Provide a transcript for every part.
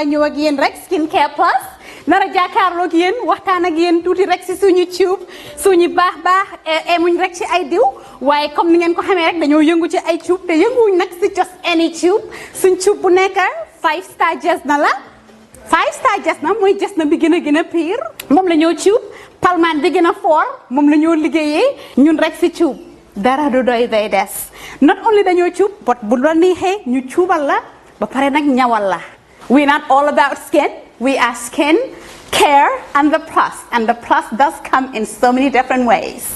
ñëw ak yéen rek skincare plus nara jàkkaarloo ak yéen waxtaan ak yéen tuuti rek si suñu tube suñu baax emuñ rek ci ay diw waaye comme ni ngeen ko xamee rek dañoo yëngu ci ay tube te yënguwuñ nag si just any tube suñ tube bu nekk 5-star jesna la 5-star jesna mooy jesna bi gën a pire moom la ñoo tube palmaan bi gën a fort moom la ñoo liggéeyee ñun rek si tube dara du doy day des not only dañoo tube but bu la neexee ñu tuubal la ba pare nag ñawal la. We're not all about skin. We are skin, care, and the plus does come in so many different ways.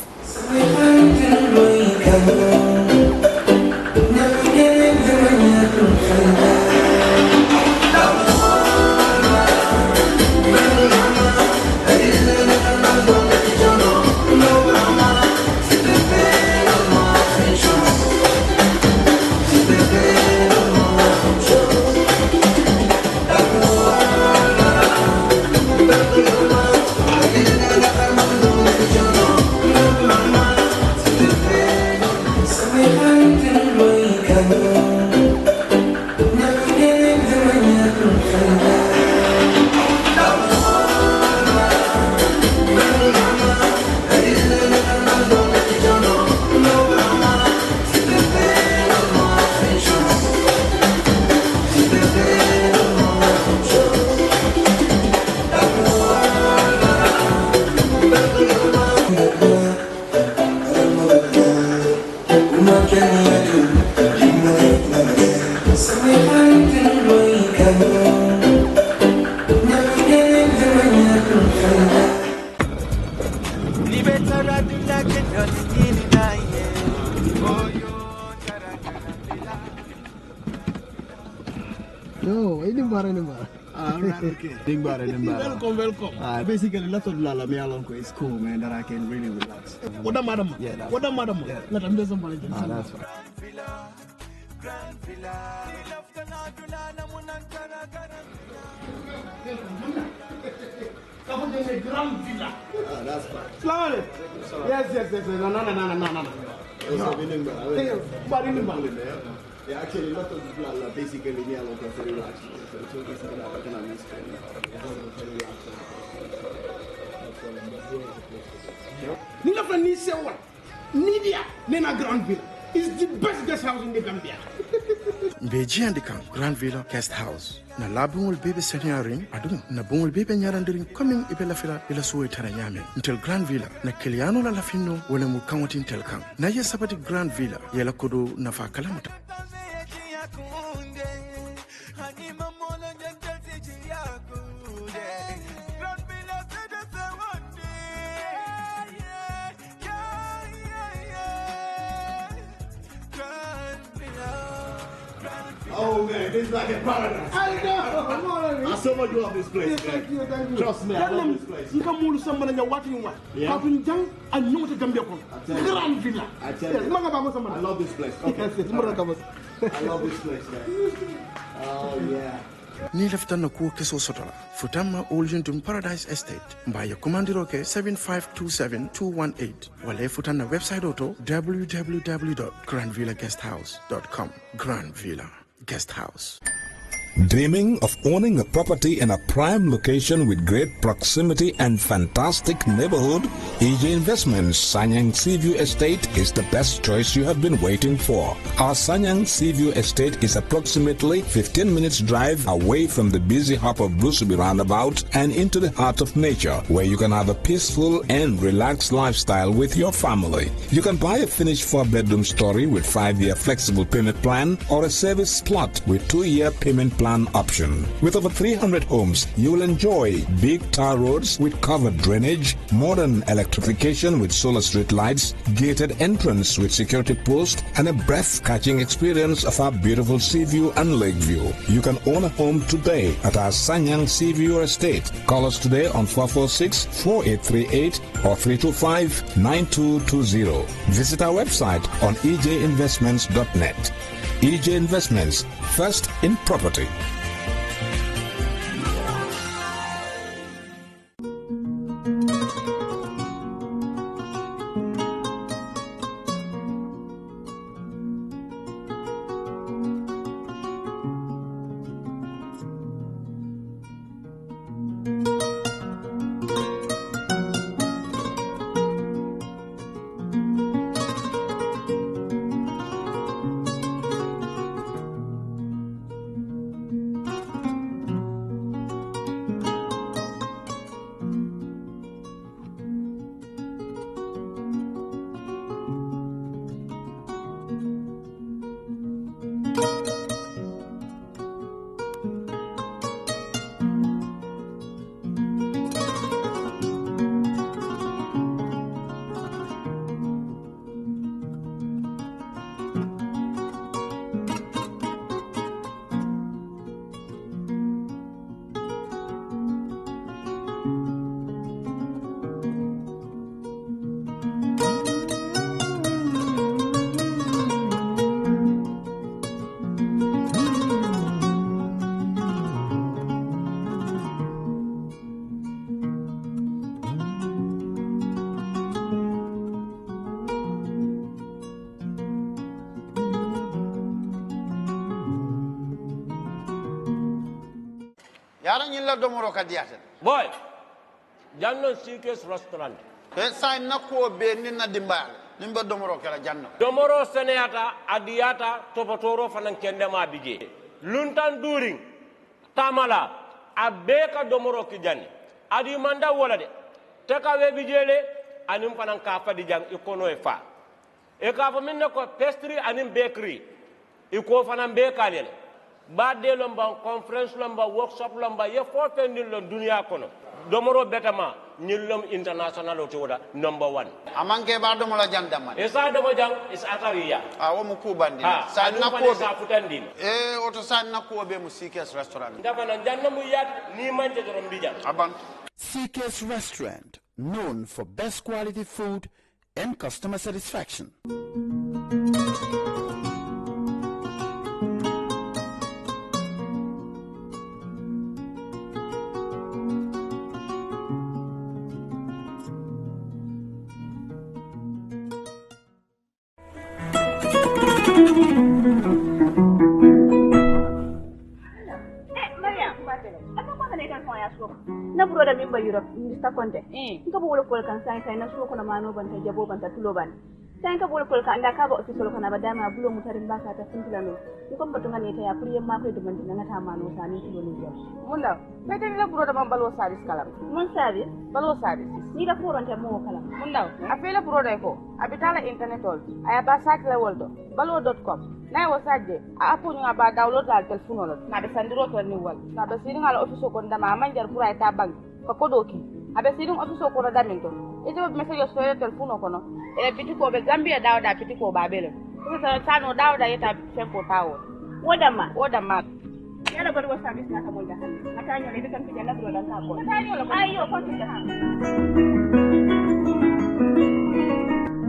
Welcome. Basically, lots of lala me along is cool, man, that I can really relax. What the madam? Yeah, what the madam? Let them do somebody. That's right. Grand villa. That's right. Yes. No. Yeah, actually, a lot of people are basically me alone for relax. So basically, I can understand. Ninga fa ni sewa. Nidia, Nena Grand Villa is the best guest house in the Gambia. Beji andika Grand Villa Guest House. Na labungul bebe senyaring adu na bungul bebe nyarandiring coming ibela fila ila suwe taranyame. Until Grand Villa na kiliano la lafino wala mukawati intel kang. Na ye sabati Grand Villa yela kodo na fa kalamuta. Oh man, this is like a paradise. I know. I so much love this place. Thank you. Trust me, I love this place. You can move somebody and what you want. Yeah. I know what Gambia. Grand Villa. I tell you. I love this place. Okay. I love this place, man. Oh yeah. ni leftan na kuo keso sotola futamma Oljintun Paradise Estate mbaya komandiro ke 7527218 wala futan na website oto www.grandvillaguesthouse.com. Grand Villa Guest House. Dreaming of owning a property in a prime location with great proximity and fantastic neighborhood? EJ Investments Sanyang Seaview Estate is the best choice you have been waiting for. Our Sanyang Seaview Estate is approximately 15 minutes drive away from the busy hub of Brusubi roundabout and into the heart of nature, where you can have a peaceful and relaxed lifestyle with your family. You can buy a finished 4-bedroom story with 5-year flexible payment plan or a service plot with 2-year payment plan option. With over 300 homes, you will enjoy big tar roads with covered drainage, modern electrification with solar street lights, gated entrance with security post, and a breath-catching experience of our beautiful sea view and lake view. You can own a home today at our Sanyang Seaview Estate. Call us today on 446-4838 or 325-9220. Visit our website on ejinvestments.net. EJ Investments, first in property. Yara nyilla domoro kadiyata boy jannon Sikes restaurant e say nakko be ninna dimbal nimba domoro kala janno domoro seneyata adiyata topotoro fanan kendema bije luntan during tamala abeka domoro ki janni adi manda wala de teka we bijele anim fanan ka fadi jang ikono e fa e ka fa minne ko pastry anim bakery iko fanan be kalele badde lomba conference lomba workshop lomba ye fo fendin lon dunia kono domoro betama nyillom international to wada number 1 amanke ba domola jandama e sa domo jang is atariya wo mu kubandi sa nakko sa futandin e oto sa nakko be mu Sikes restaurant ndafa nan jannamu yat ni manje dorom bija aban Sikes Restaurant, known for best quality food and customer satisfaction. na broda min ba Europe Mr. Conte nka bo wala kol kan sai na so ko na mano ban ta jabo ban ta tulo ban sai ka bo kol kan anda ka ba office ko na ba dama bulo mutarin ba ka ta sintila no ko mba tunga ne ta ya priye ma ko de ban na ta mano sa ni tulo ni mun da sai ta la broda ban balwo service kala mun service balwo service ni da ko ronta mo kala mun da a fela broda ko abitala internet all aya ba sa kala woldo balwo.com na wasaje a apu nga ba download la telephone lo na be sandiro to ni wal na be sirin ala office ko ndama manjar pura ta bank ko kodoki abe sirin office ko ro daminto e job message so telephone ko no e biti ko be Gambia dawda biti ko babele ko sa tano dawda yeta sempo tawo wodama yala bar wasa bis na kamo jahan na tanyo le kan pijana bro dan ka ko tanyo lo ayo ko jahan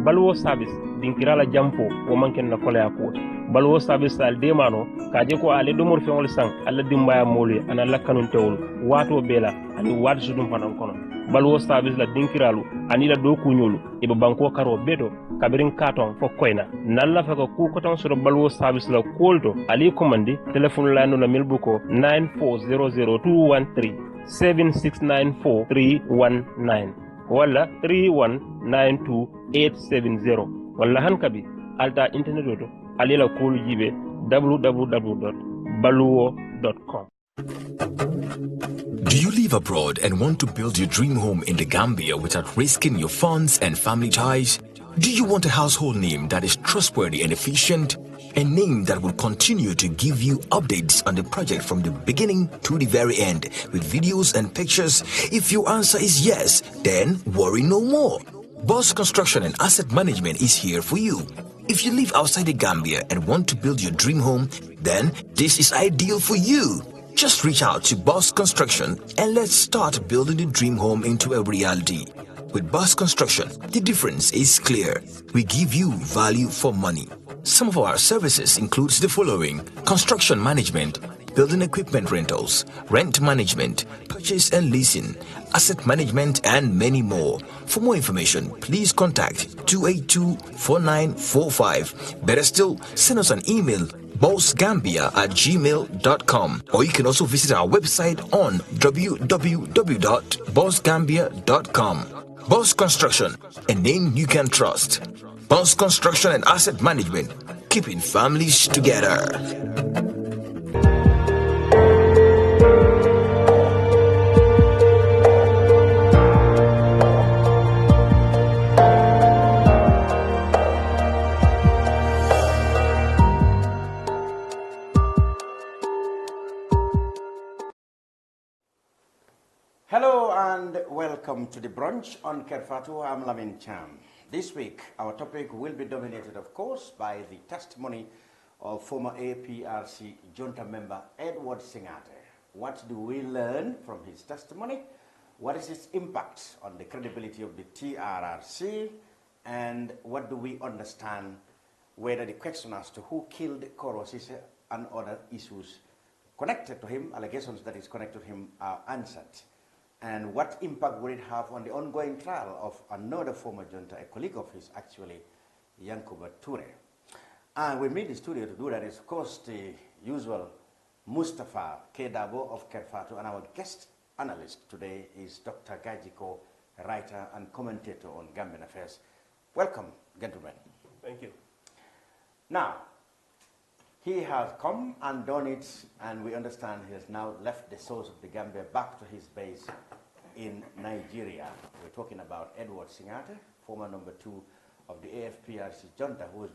balwo service dinkirala jampo o manken na kolaya ko balwo service al demano kaje ko ale do mor feŋol sang alla dimbaya molu ana lakkanun tewol wato bela ani wat sudum fanan kono balwo service la dinkiralu ani la do kunyolu e be banko karo beto kabirin katon fo koyna nalla fa ko ku koton soro balwo service la kolto ali commandi telephone la no na milbuko 9400213 7694319 wala 3192870 wala hankabi alta internet oto alila kolu jibe www.baluwo.com. Do you live abroad and want to build your dream home in the Gambia without risking your funds and family ties? Do you want a household name that is trustworthy and efficient? A name that will continue to give you updates on the project from the beginning to the very end with videos and pictures? If your answer is yes, then worry no more. Boss Construction and Asset Management is here for you. If you live outside the Gambia and want to build your dream home, then this is ideal for you. Just reach out to Boss Construction and let's start building the dream home into a reality. With Boss Construction, the difference is clear. We give you value for money. Some of our services includes the following: construction management, building equipment rentals, rent management, purchase and leasing, asset management, and many more. For more information, please contact 282-4945. Better still, send us an email, bossgambia@gmail.com, or you can also visit our website on www.bossgambia.com. Boss Construction, a name you can trust. Boss Construction and Asset Management, keeping families together. Hello and welcome to the brunch on Kerr Fatou. I'm Lamin Cham. This week, our topic will be dominated, of course, by the testimony of former APRC junta member Edward Singh. What do we learn from his testimony? What is its impact on the credibility of the TRRC? And what do we understand whether the question as to who killed Kerr and other issues connected to him, allegations that is connected to him, are answered? And what impact will it have on the ongoing trial of another former junta, a colleague of his actually, Yankuba Toure? And with me in the studio to do that is, of course, the usual Mustafa Kedabo of Kerr Fatou, and our guest analyst today is Dr. Gajigo, writer and commentator on Gambian affairs. Welcome, gentlemen. Thank you. Now, he has come and done it, and we understand he has now left the source of the Gambia back to his base in Nigeria. We're talking about Edward Singh, former number 2 of the AFPRC junta, who's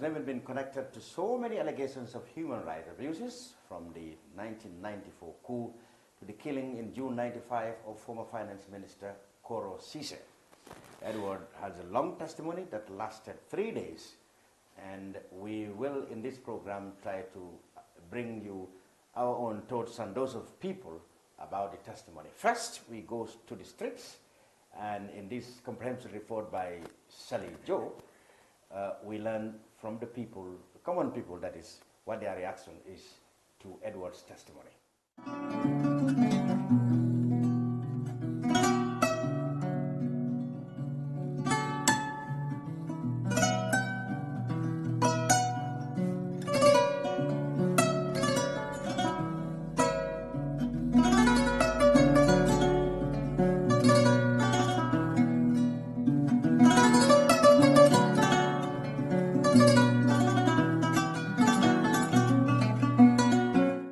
never been connected to so many allegations of human rights abuses, from the 1994 coup to the killing in June 95 of former finance minister Kerr. Edward has a long testimony that lasted 3 days. And we will, in this program, try to bring you our own thoughts and those of people about the testimony. First, we go to the streets, and in this comprehensive report by Sally Joe, we learn from the people, the common people, that is, what their reaction is to Edward's testimony.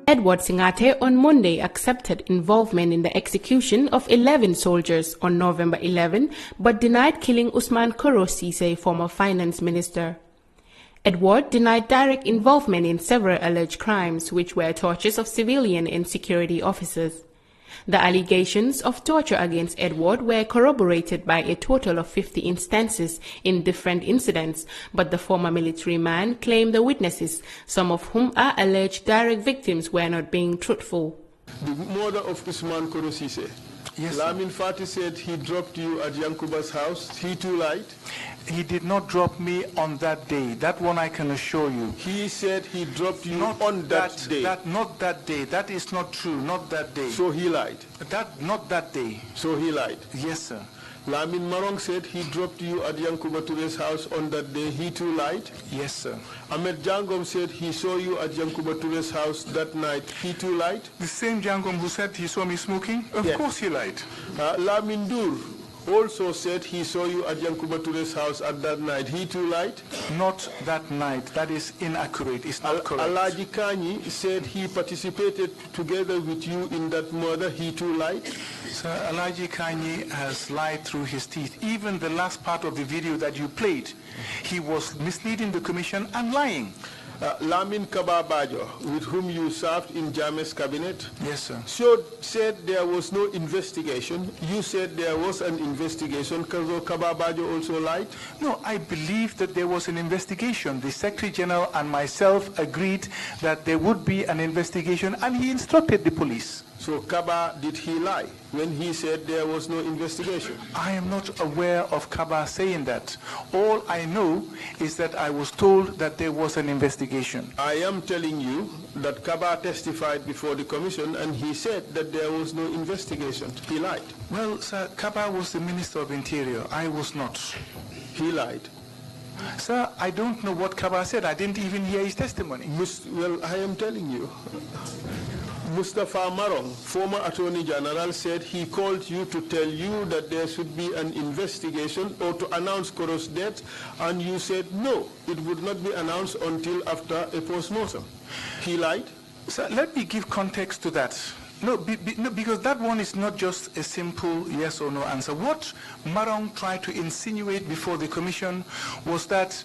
Edward Singh on Monday accepted involvement in the execution of 11 soldiers on November 11, but denied killing Ousman Kerr, former finance minister. Edward denied direct involvement in several alleged crimes, which were tortures of civilian and security officers. The allegations of torture against Edward were corroborated by a total of 50 instances in different incidents, but the former military man claimed the witnesses, some of whom are alleged direct victims, were not being truthful. The murder of Ousman Kerr Yes, Lamin Fati said he dropped you at Yankuba's house. He too lied? He did not drop me on that day. That one I can assure you. He said he dropped you on that day. Not that day. That is not true. Not that day. So he lied? Not that day. So he lied? Yes, sir. Lamin Marong said he dropped you at Yankuba Toure's house on that day. He too lied? Yes, sir. Ahmed Jangom said he saw you at Yankuba Toure's house that night. He too lied? The same Jangom who said he saw me smoking? Of course he lied. Lamin Dur also said he saw you at Yankuba Toure's house at that night. He too lied? Not that night. That is inaccurate. It's not correct. Alaji Kanyi said he participated together with you in that murder. He too lied? Sir, Alaji Kanyi has lied through his teeth. Even the last part of the video that you played, he was misleading the commission and lying. Lamin Kababajo, with whom you served in Jame's cabinet, yes, sir, said there was no investigation. You said there was an investigation. Kababajo also lied? No, I believe that there was an investigation. The Secretary General and myself agreed that there would be an investigation, and he instructed the police. So Kaba, did he lie when he said there was no investigation? I am not aware of Kaba saying that. All I know is that I was told that there was an investigation. I am telling you that Kaba testified before the commission and he said that there was no investigation. He lied. Well, sir, Kaba was the Minister of Interior. I was not. He lied. Sir, I don't know what Kaba said. I didn't even hear his testimony. Well, I am telling you. Mustafa Marong, former Attorney General, said he called you to tell you that there should be an investigation or to announce Koro's death, and you said no, it would not be announced until after a post-mortem. He lied? Sir, let me give context to that. No, because that one is not just a simple yes or no answer. What Marong tried to insinuate before the commission was that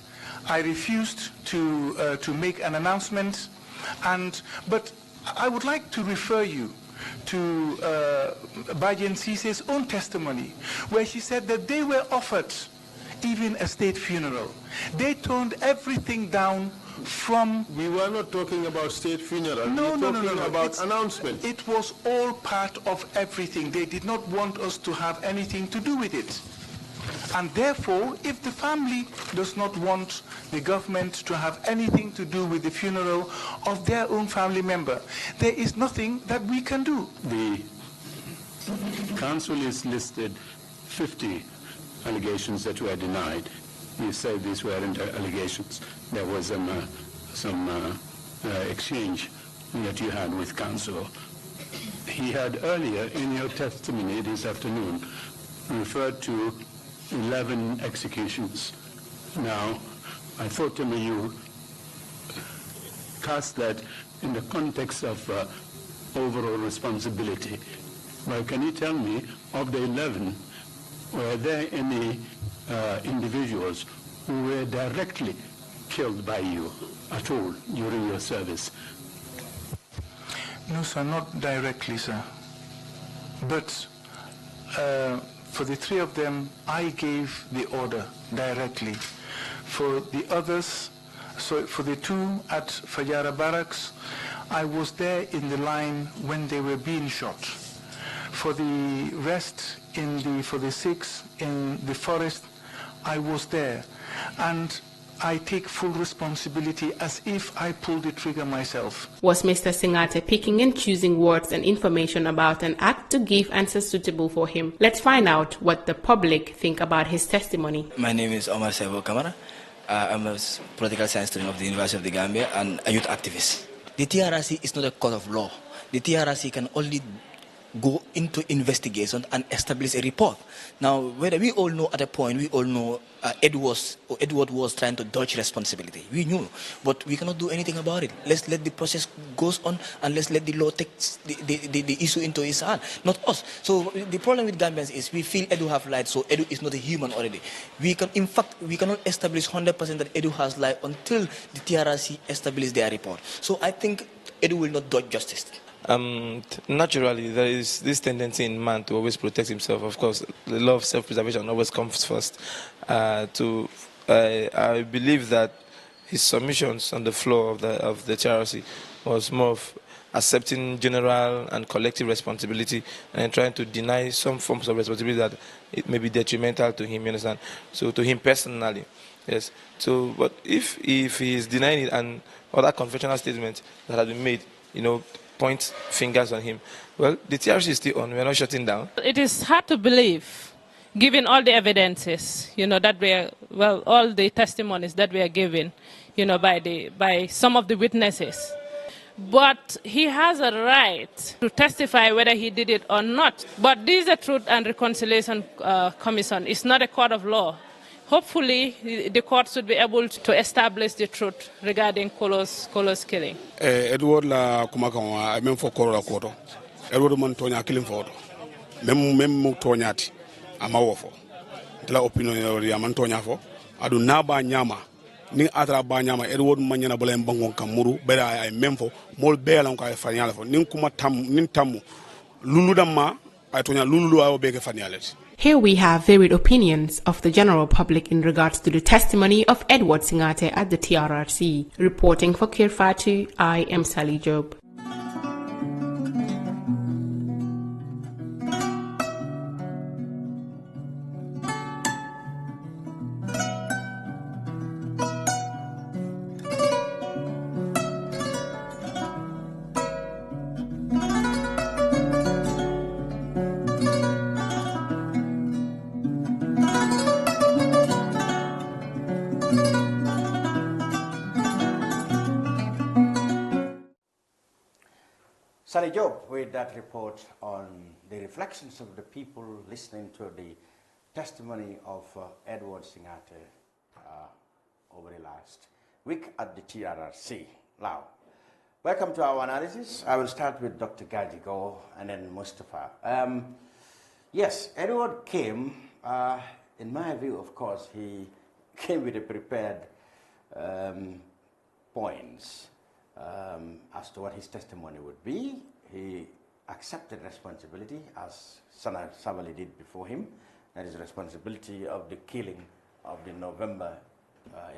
I refused to make an announcement, but I would like to refer you to Bajen Sisse's own testimony, where she said that they were offered even a state funeral. They turned everything down from... We were not talking about state funeral. No, we were talking about announcement. It was all part of everything. They did not want us to have anything to do with it. And therefore, if the family does not want the government to have anything to do with the funeral of their own family member, there is nothing that we can do. The council is listed 50 allegations that were denied. You say these weren't allegations. There was some exchange that you had with council. He had earlier in your testimony this afternoon referred to 11 executions. Now, I thought to me you cast that in the context of overall responsibility. Well, can you tell me, of the 11, were there any individuals who were directly killed by you at all during your service? No, sir, not directly, sir. But for the 3 of them, I gave the order directly. For the others, so for the 2 at Fajara Barracks, I was there in the line when they were being shot. For the rest, for the 6 in the forest, I was there. And I take full responsibility as if I pulled the trigger myself. Was Mr. Singate picking and choosing words and information about an act to give answers suitable for him? Let's find out what the public think about his testimony. My name is Omar Sebo Kamara. I'm a political science student of the University of the Gambia and a youth activist. The TRRC is not a court of law. The TRRC can only go into investigation and establish a report. Now, whether we all know at a point, we all know Edward was trying to dodge responsibility. We knew, but we cannot do anything about it. Let's let the process goes on and let's let the law take the issue into its hand, not us. So the problem with Gambians is we feel Edu have lied, so Edu is not a human already. In fact, we cannot establish 100% that Edu has lied until the TRRC establish their report. So I think Edu will not dodge justice. Naturally, there is this tendency in man to always protect himself. Of course, the law of self-preservation always comes first. I believe that his submissions on the floor of the TRC was more of accepting general and collective responsibility and trying to deny some forms of responsibility that it may be detrimental to him, you understand? So to him personally, yes. So, but if he is denying it and other conventional statements that have been made, point fingers on him, well, the TRC is still on. We're not shutting down. It is hard to believe, given all the evidences, that all the testimonies that we are given, by some of the witnesses. But he has a right to testify whether he did it or not. But this is a Truth and Reconciliation Commission. It's not a court of law. Hopefully, the court should be able to establish the truth regarding Kolo's killing. Edward la kumakawa même fo koro la koto. Edward man tonya killing for. Même tonyati amawo fo. La opinion ya man tonya fo. Adu naba nyama. Ni atra ba nyama Edward manyana bola mbangon kamuru bera ay même fo mol bela ko ay fanyala fo. Nin kuma nin tamu. Lulu damma ay tonya lulu awo beke fanyalet. Here we have varied opinions of the general public in regards to the testimony of Edward Singate at the TRRC. Reporting for Kerr Fatou, I am Sally Job. Sally Job with that report on the reflections of the people listening to the testimony of Edward Singate over the last week at the TRRC. Now, welcome to our analysis. I will start with Dr. Gajigo and then Mustafa. Yes, Edward came, in my view, of course, he came with a prepared points as to what his testimony would be. He accepted responsibility, as Sana Savali did before him. That is responsibility of the killing of the November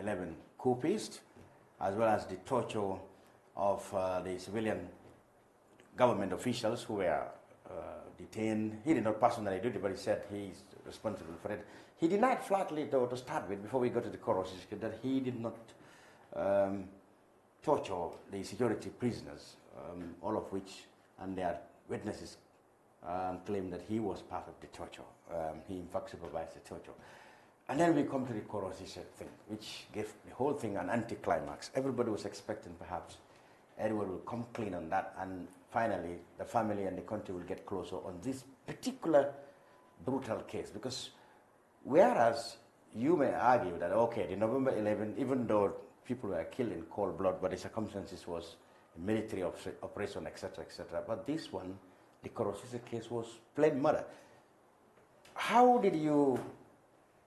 11 coupists, as well as the torture of the civilian government officials who were detained. He did not personally do it, but he said he is responsible for it. He denied flatly, though, to start with, before we go to the chorus, that he did not torture the security prisoners, all of which, and their witnesses claim that he was part of the torture. He in fact supervised the torture. And then we come to the corrosive thing, which gave the whole thing an anticlimax. Everybody was expecting perhaps Edward will come clean on that, and finally the family and the country will get closer on this particular brutal case. Because whereas you may argue that, okay, the November 11, even though people were killed in cold blood, but the circumstances was a military operation, etc., etc. But this one, the corrosive case, was plain murder. How did you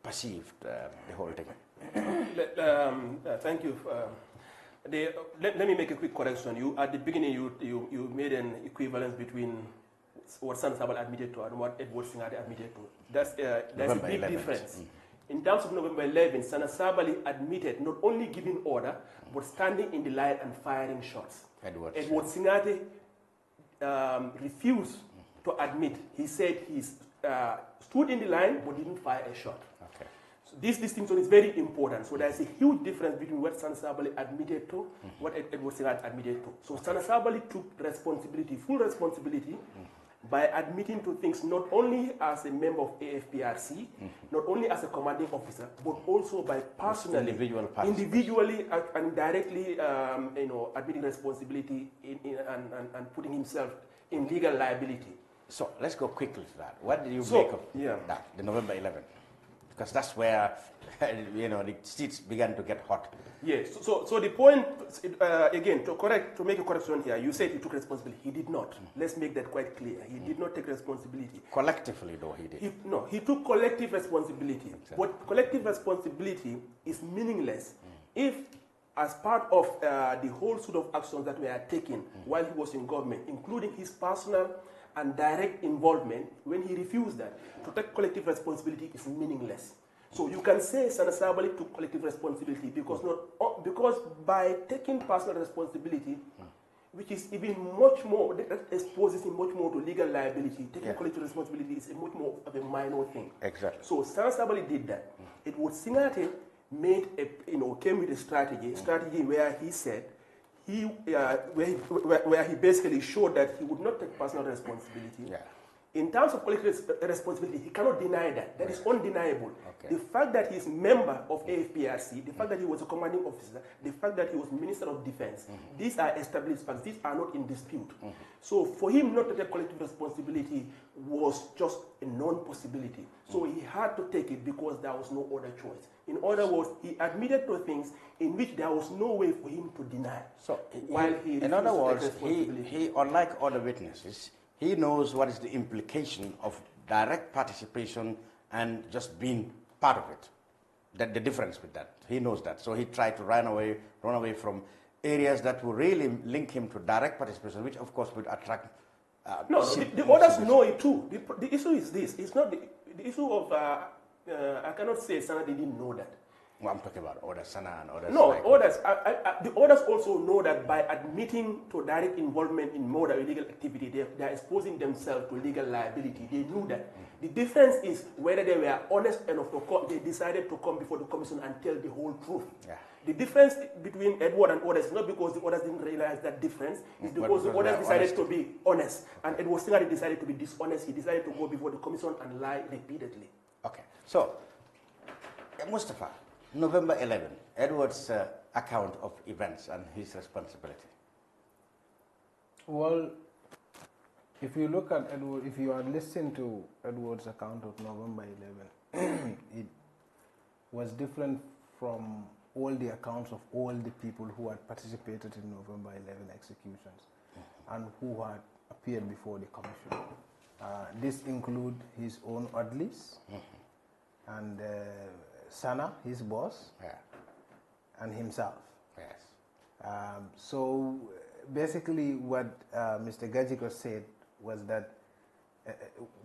perceive the whole thing? Thank you. Let me make a quick correction. At the beginning, you made an equivalence between what San Sabal admitted to and what Edward Singate admitted to. That's a big difference. In terms of November 11, Sana Sabali admitted not only giving order, but standing in the line and firing shots. Edward Singate refused to admit. He said he stood in the line but didn't fire a shot. Okay. So this distinction is very important. So there's a huge difference between what Sana Sabali admitted to, what Edward Singate admitted to. So Sana Sabali took responsibility, full responsibility, by admitting to things not only as a member of AFPRC, not only as a commanding officer, but also by personally, individually and directly, admitting responsibility and putting himself in legal liability. So let's go quickly to that. What did you make of that, the November 11? Because that's where the seats began to get hot. Yes. So the point again, to make a correction here, you said he took responsibility. He did not. Let's make that quite clear. He did not take responsibility. Collectively, though, he did. He took collective responsibility. Exactly. But collective responsibility is meaningless if, as part of the whole suite of actions that were taken while he was in government, including his personal and direct involvement, when he refused that, to take collective responsibility is meaningless. So you can say Sana Sabali took collective responsibility because by taking personal responsibility, which is even much more, that exposes him much more to legal liability. Taking collective responsibility is a much more of a minor thing. Exactly. So Sansabali did that. It was Singate made came with a strategy where he said, where he basically showed that he would not take personal responsibility. Yeah. In terms of collective responsibility, he cannot deny that. That is undeniable. Okay. The fact that he's member of AFPRC, the fact that he was a commanding officer, the fact that he was Minister of Defense, these are established facts. These are not in dispute. So for him not to take collective responsibility was just a non-possibility. So he had to take it because there was no other choice. In other words, he admitted to things in which there was no way for him to deny. So, in other words, he, unlike other witnesses, he knows what is the implication of direct participation and just being part of it. That the difference with that. He knows that. So he tried to run away from areas that will really link him to direct participation, which of course would attract. No, the others know it too. The issue is this. It's not the issue of. I cannot say Sana didn't know that. Well, I'm talking about others, Sana and others. No, like others. The others also know that by admitting to direct involvement in murder or illegal activity, they are exposing themselves to legal liability. They knew that. The difference is whether they were honest enough to come. They decided to come before the commission and tell the whole truth. Yeah. The difference between Edward and others is not because the others didn't realize that difference. It's because the others decided to be honest, and Edward Singer decided to be dishonest. He decided to go before the commission and lie repeatedly. Okay. So, Mustafa. November 11, Edward's account of events and his responsibility. Well, if you look at Edward, if you are listening to Edward's account of November 11, it was different from all the accounts of all the people who had participated in November 11 executions and who had appeared before the commission. This includes his own orderlies and Sana, his boss, and himself. Yes. So basically what Mr. Gajigo said was that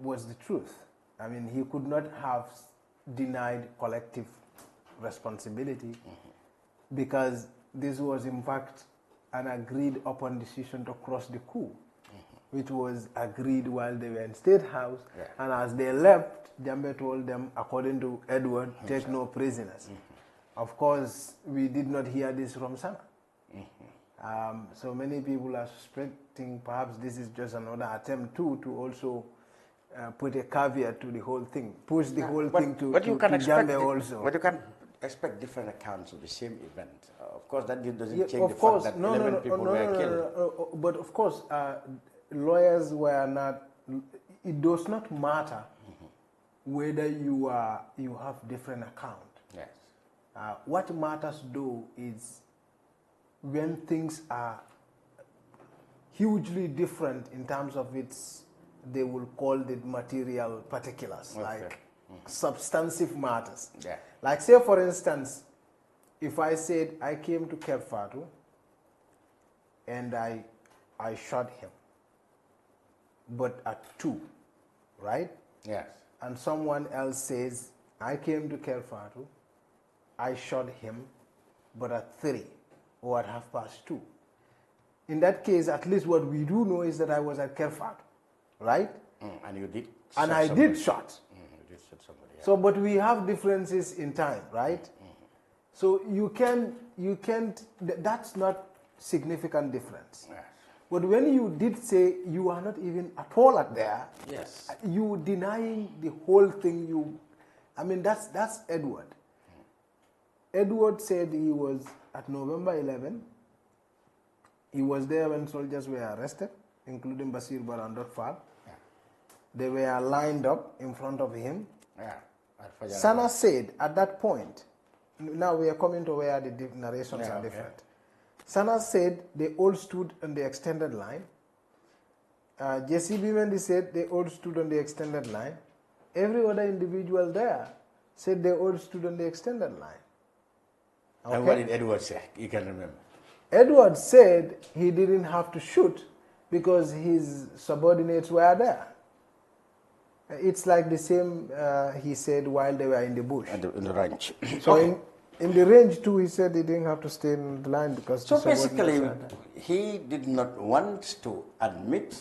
was the truth. I mean, he could not have denied collective responsibility because this was in fact an agreed upon decision to cross the coup, which was agreed while they were in State House, and as they left, Jambe told them, according to Edward, take no prisoners. Of course, we did not hear this from Sana. So many people are suspecting perhaps this is just another attempt to also put a caveat to the whole thing, push the whole thing to Jambe also. But you can expect different accounts of the same event. Of course, that doesn't change the fact that 11 people were killed. But of course, lawyers were not, it does not matter whether you have different accounts. Yes. What matters though is when things are hugely different in terms of its, they will call it material particulars, like substantive matters. Yeah. Like say for instance, if I said I came to Kerr Fatou and I shot him, but at 2, right? Yes. And someone else says, I came to Kerr Fatou, I shot him, but at 3 or at 2:30. In that case, at least what we do know is that I was at Kerr Fatou, right? And you did. And I did shot. You did shot somebody. Yeah. So, but we have differences in time, right? So you can't. That's not significant difference. Yes. But when you did say you are not even at all at there, yes, you denying the whole thing. I mean, that's Edward. Edward said he was at November 11. He was there when soldiers were arrested, including Basir Barandot Fab. Yeah. They were lined up in front of him. Yeah. Sana said at that point, now we are coming to where the narrations are different. Sana said they all stood on the extended line. Jesse Bimendi said they all stood on the extended line. Every other individual there said they all stood on the extended line. Okay? And what did Edward say? You can remember. Edward said he didn't have to shoot because his subordinates were there. It's like the same he said while they were in the bush. In the ranch. So, in the range too, he said he didn't have to stay in the line because... So basically, he did not want to admit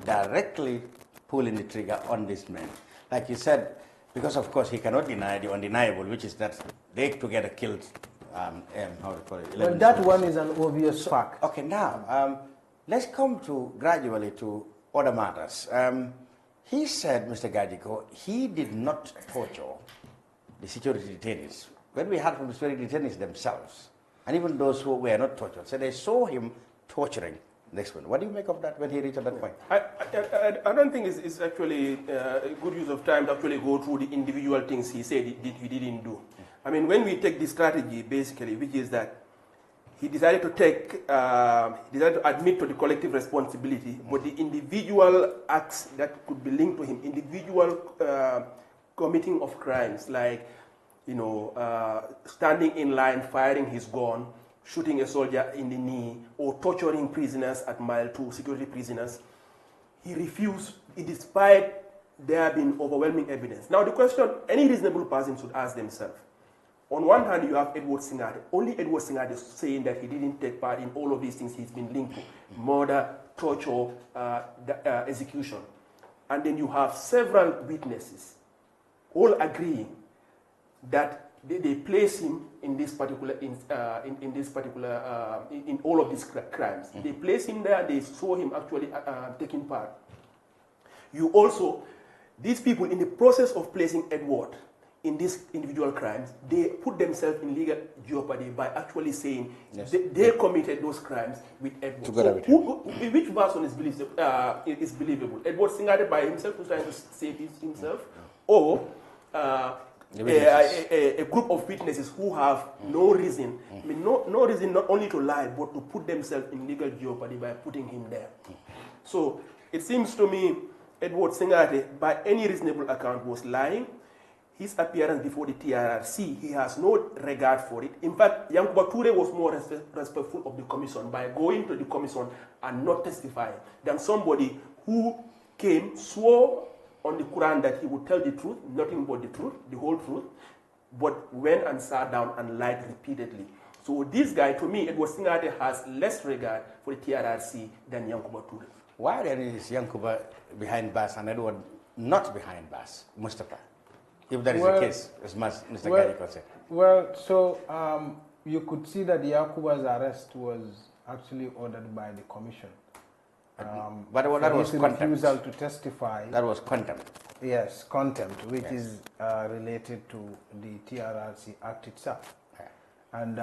directly pulling the trigger on this man. Like you said, because of course he cannot deny the undeniable, which is that they together killed, how do you call it? Well, that one is an obvious fact. Okay, now, let's come gradually to other matters. He said, Mr. Gajigo, he did not torture the security detainees. When we heard from the security detainees themselves, and even those who were not tortured, so they saw him torturing next one. What do you make of that when he reached that point? I don't think it's actually a good use of time to actually go through the individual things he said he didn't do. I mean, when we take the strategy, basically, which is that he decided to admit to the collective responsibility, but the individual acts that could be linked to him, individual committing of crimes, like, standing in line, firing his gun, shooting a soldier in the knee, or torturing prisoners at mile 2, security prisoners, he refused, despite there being overwhelming evidence. Now the question any reasonable person should ask themselves, on one hand, you have Edward Singate. Only Edward Singate is saying that he didn't take part in all of these things he's been linked to: murder, torture, execution. And then you have several witnesses all agreeing that they place him in this particular in all of these crimes. They place him there. They saw him actually taking part. You also, these people, in the process of placing Edward in these individual crimes, they put themselves in legal jeopardy by actually saying they committed those crimes with Edward. So which version is believable? Edward Singate by himself who's trying to save himself, or a group of witnesses who have no reason, I mean, no reason not only to lie, but to put themselves in legal jeopardy by putting him there. So it seems to me Edward Singate, by any reasonable account, was lying. His appearance before the TRRC, he has no regard for it. In fact, Yankuba Toure was more respectful of the commission by going to the commission and not testifying than somebody who came, swore on the Quran that he would tell the truth, nothing but the truth, the whole truth, but went and sat down and lied repeatedly. So this guy, to me, Edward Singate has less regard for the TRRC than Yankuba Toure. Why then is Yankuba behind bars and Edward not behind bars, Mustafa? If that is the case, as Mr. Gajigo said. Well, so you could see that Yankuba's arrest was actually ordered by the commission. But that was contempt. Refusal to testify. That was contempt. Yes, contempt, which is related to the TRRC Act itself. And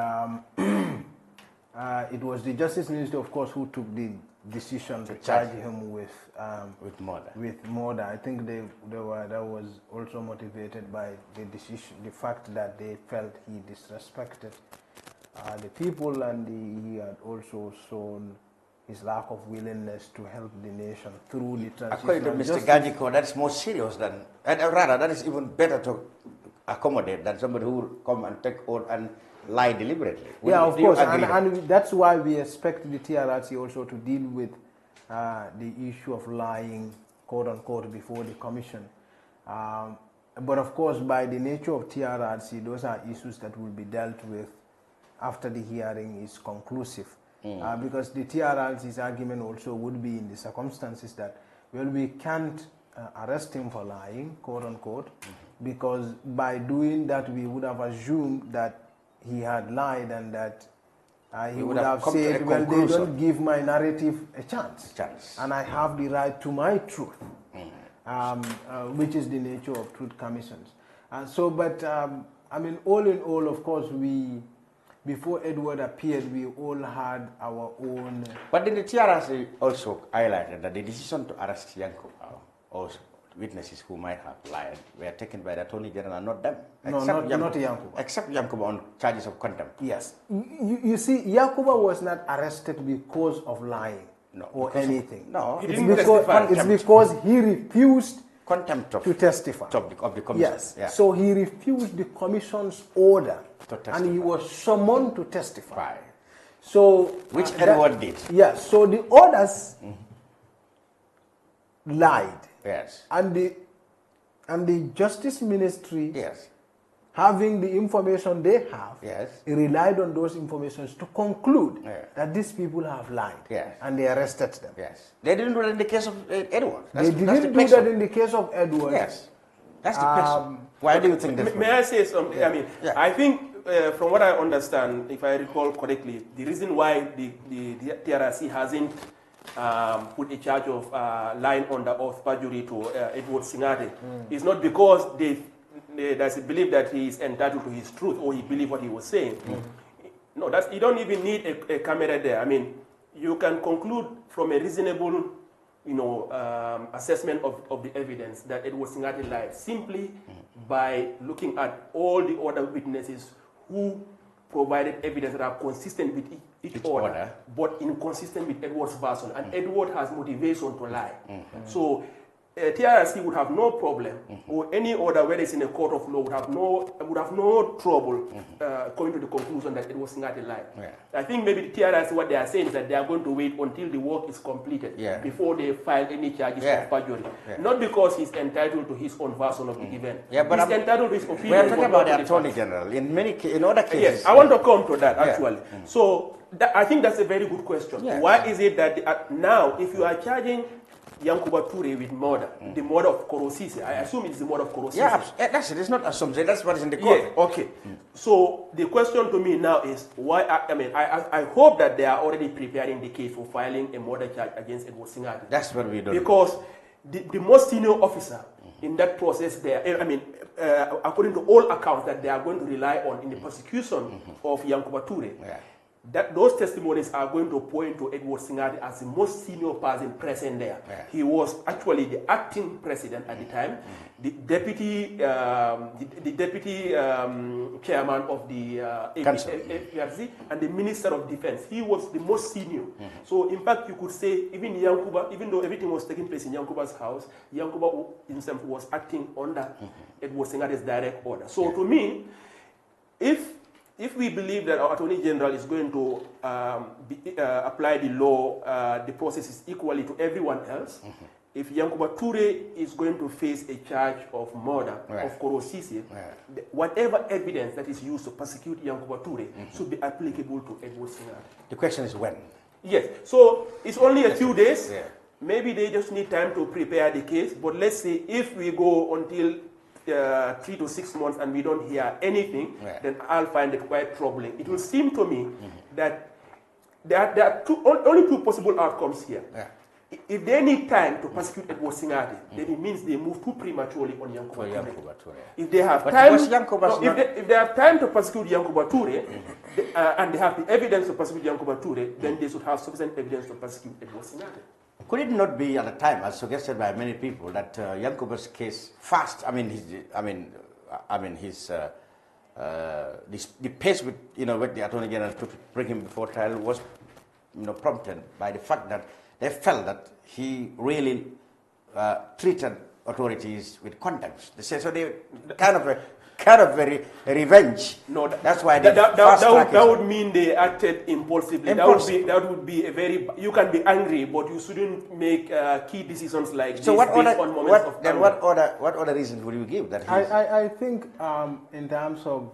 it was the Justice Minister, of course, who took the decision to charge him with murder. I think that was also motivated by the decision, the fact that they felt he disrespected the people, and he had also shown his lack of willingness to help the nation through the transition. According to Mr. Gajigo, that's more serious than, rather, that is even better to accommodate than somebody who will come and take oath and lie deliberately. Of course, and that's why we expect the TRRC also to deal with the issue of lying, quote unquote, before the commission. But of course, by the nature of TRRC, those are issues that will be dealt with after the hearing is conclusive. Because the TRRC's argument also would be in the circumstances that, well, we can't arrest him for lying, quote unquote, because by doing that we would have assumed that he had lied and that he would have said, well, they don't give my narrative a chance. And I have the right to my truth, which is the nature of truth commissions. I mean, all in all, of course, before Edward appeared, we all had our own... But then the TRRC also highlighted that the decision to arrest Yankuba or witnesses who might have lied were taken by the Attorney General, not them. No, not Yankuba. Except Yankuba on charges of contempt. Yes. You see, Yankuba was not arrested because of lying or anything. It's because he refused to testify. Of the commission. Yes. Yeah. So he refused the commission's order and he was summoned to testify. So which Edward did. Yes. So the orders lied. Yes. And the Justice Ministry having the information they have, he relied on those informations to conclude that these people have lied, and they arrested them. Yes, they didn't do that in the case of Edward. They didn't do that in the case of Edward. Yes, that's the question. Why do you think that? May I say something? I mean, I think from what I understand, if I recall correctly, the reason why the TRC hasn't put a charge of lying under oath perjury to Edward Singh is not because there's a belief that he is entitled to his truth or he believes what he was saying. No, you don't even need a camera there. I mean, you can conclude from a reasonable, assessment of the evidence that Edward Singh lied simply by looking at all the other witnesses who provided evidence that are consistent with each other, but inconsistent with Edward's version. And Edward has motivation to lie. So TRC would have no problem, or any other, whether it's in a court of law, would have no trouble coming to the conclusion that it was not a lie. I think maybe the TRC, what they are saying is that they are going to wait until the work is completed before they file any charges of perjury. Not because he's entitled to his own version of the event. But he's entitled to his opinion. We are talking about the Attorney General. In other cases. Yes, I want to come to that actually. So I think that's a very good question. Why is it that now, if you are charging Yankuba Toure with murder, the murder of Korosisi, I assume it's the murder of Korosisi. Yeah, that's it. It's not assumption. That's what is in the court. Yeah, okay. So the question to me now is why? I hope that they are already preparing the case for filing a murder charge against Edward Singh. That's what we do. Because the most senior officer in that process, according to all accounts that they are going to rely on in the prosecution of Yankuba Toure, that those testimonies are going to point to Edward Singh as the most senior person present there. He was actually the acting president at the time, the deputy chairman of the APRC, and the minister of defense. He was the most senior. So in fact, you could say even Yankuba, even though everything was taking place in Yankuba's house, Yankuba himself was acting under Edward Singh's direct order. So to me, if we believe that our Attorney General is going to apply the law, the process is equally to everyone else, if Yankuba Toure is going to face a charge of murder of Korosisi, whatever evidence that is used to prosecute Yankuba Toure should be applicable to Edward Singh. The question is when? Yes, so it's only a few days. Maybe they just need time to prepare the case, but let's say if we go until 3 to 6 months and we don't hear anything, then I'll find it quite troubling. It will seem to me that there are only two possible outcomes here. If they need time to prosecute Edward Singh, then it means they move too prematurely on Yankuba Toure. If they have time, if they have time to prosecute Yankuba Toure, and they have the evidence to prosecute Yankuba Toure, then they should have sufficient evidence to prosecute Edward Singh. Could it not be at the time, as suggested by many people, that Yankuba's case fast? The pace with what the Attorney General took to bring him before trial was, prompted by the fact that they felt that he really treated authorities with contempt. They say so. They kind of a revenge. No, that's why that would mean they acted impulsively. That would be a very. You can be angry, but you shouldn't make key decisions like this based on moments of anger. What other reasons would you give that? I think in terms of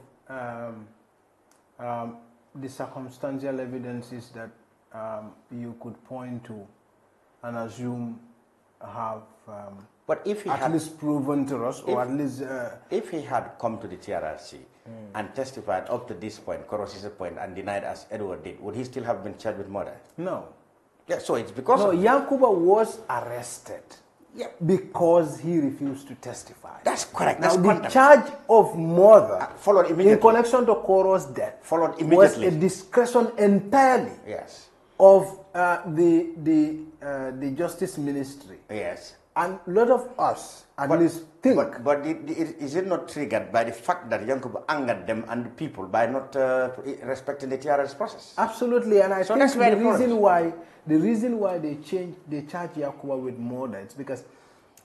the circumstantial evidences that you could point to and assume have. But if he at least proven to us, or at least if he had come to the TRRC and testified up to this point, Korosisi's point, and denied as Edward did, would he still have been charged with murder? No. Yeah, so it's because Yankuba was arrested because he refused to testify. That's correct. Now the charge of murder followed immediately in connection to Koro's death followed immediately. Was a discretion entirely of the Justice Ministry. Yes. And a lot of us at least think. But is it not triggered by the fact that Yankuba angered them and the people by not respecting the TRS process? Absolutely, and I think the reason why they charge Yankuba with murder is because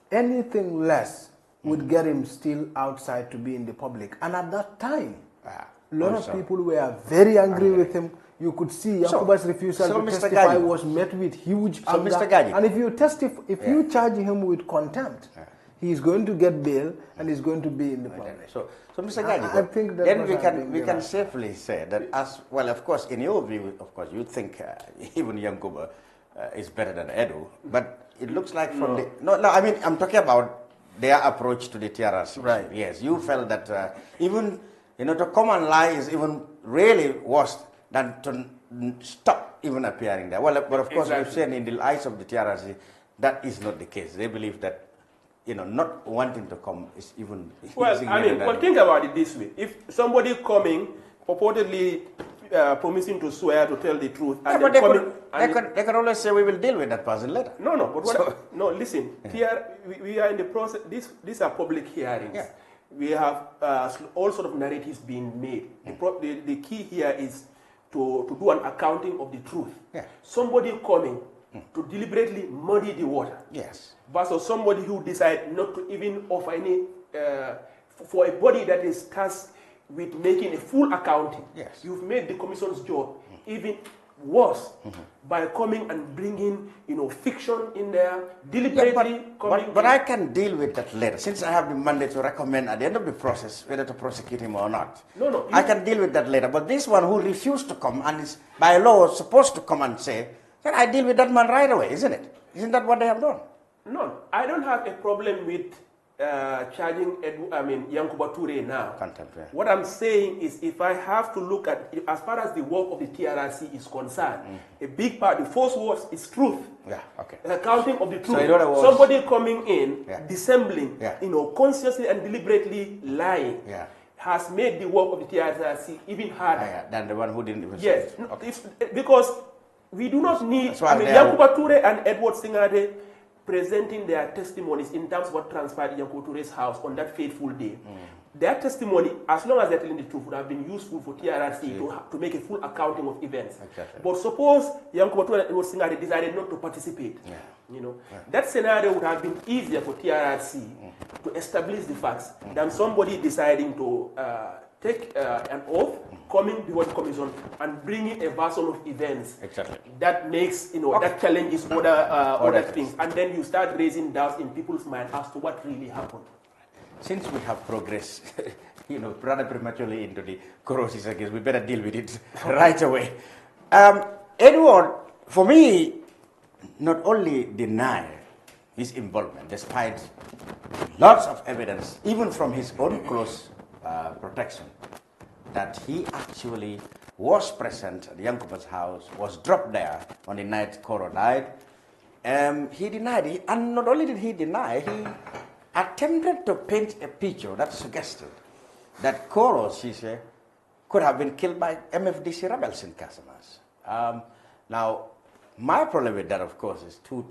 anything less would get him still outside to be in the public. And at that time, a lot of people were very angry with him. You could see Yankuba's refusal to testify was met with huge anger. And if you charge him with contempt, he's going to get bail and he's going to be in the public. So Mr. Gajigo, I think that then we can safely say that as well, of course, in your view, of course, you think even Yankuba is better than Edu, but it looks like from I mean, I'm talking about their approach to the TRRC. Right. Yes, you felt that even, to come and lie is even really worse than to stop even appearing there. Well, but of course, we've seen in the eyes of the TRRC, that is not the case. They believe that, not wanting to come is even... Well, think about it this way. If somebody coming, purportedly promising to swear to tell the truth, and but they could always say, we will deal with that person later. No, listen. Here, we are in the process. These are public hearings. Yeah. We have all sort of narratives being made. The key here is to do an accounting of the truth. Yeah. Somebody coming to deliberately muddy the water. Yes. Versus somebody who decide not to even offer any, for a body that is tasked with making a full accounting. Yes. You've made the commission's job even worse by coming and bringing, fiction in there, deliberately coming. But I can deal with that later, since I have the mandate to recommend at the end of the process whether to prosecute him or not. No. I can deal with that later. But this one who refused to come and is by law supposed to come and say, then I deal with that man right away, isn't it? Isn't that what they have done? No, I don't have a problem with charging Yankuba Toure now. Contempt, yeah. What I'm saying is, if I have to look at, as far as the work of the TRRC is concerned, a big part, the first word is truth. Yeah, okay. The accounting of the truth. So in other words, somebody coming in, dissembling, Yeah. consciously and deliberately lying, has made the work of the TRRC even harder. Than the one who didn't even Yes, say it. because we do not need, Yankuba Toure and Edward Singh presenting their testimonies in terms of what transpired in Yankuba Toure's house on that fateful day. Their testimony, as long as they're telling the truth, would have been useful for TRRC to make a full accounting of events. Exactly. But suppose Yankuba Toure and Edward Singh decided not to participate. That scenario would have been easier for TRRC to establish the facts than somebody deciding to take an oath, coming before the commission and bringing a version of events that makes, that challenges other things. And then you start raising doubts in people's mind as to what really happened. Since we have progressed, rather prematurely into the corrosive case, we better deal with it right away. Edward, for me, not only denied his involvement, despite lots of evidence, even from his own close protection, that he actually was present at Yankuba's house, was dropped there on the night Koro died. He denied it, and not only did he deny, he attempted to paint a picture that suggested that Koro, she said, could have been killed by MFDC rebels in Casamance. Now, my problem with that, of course, is two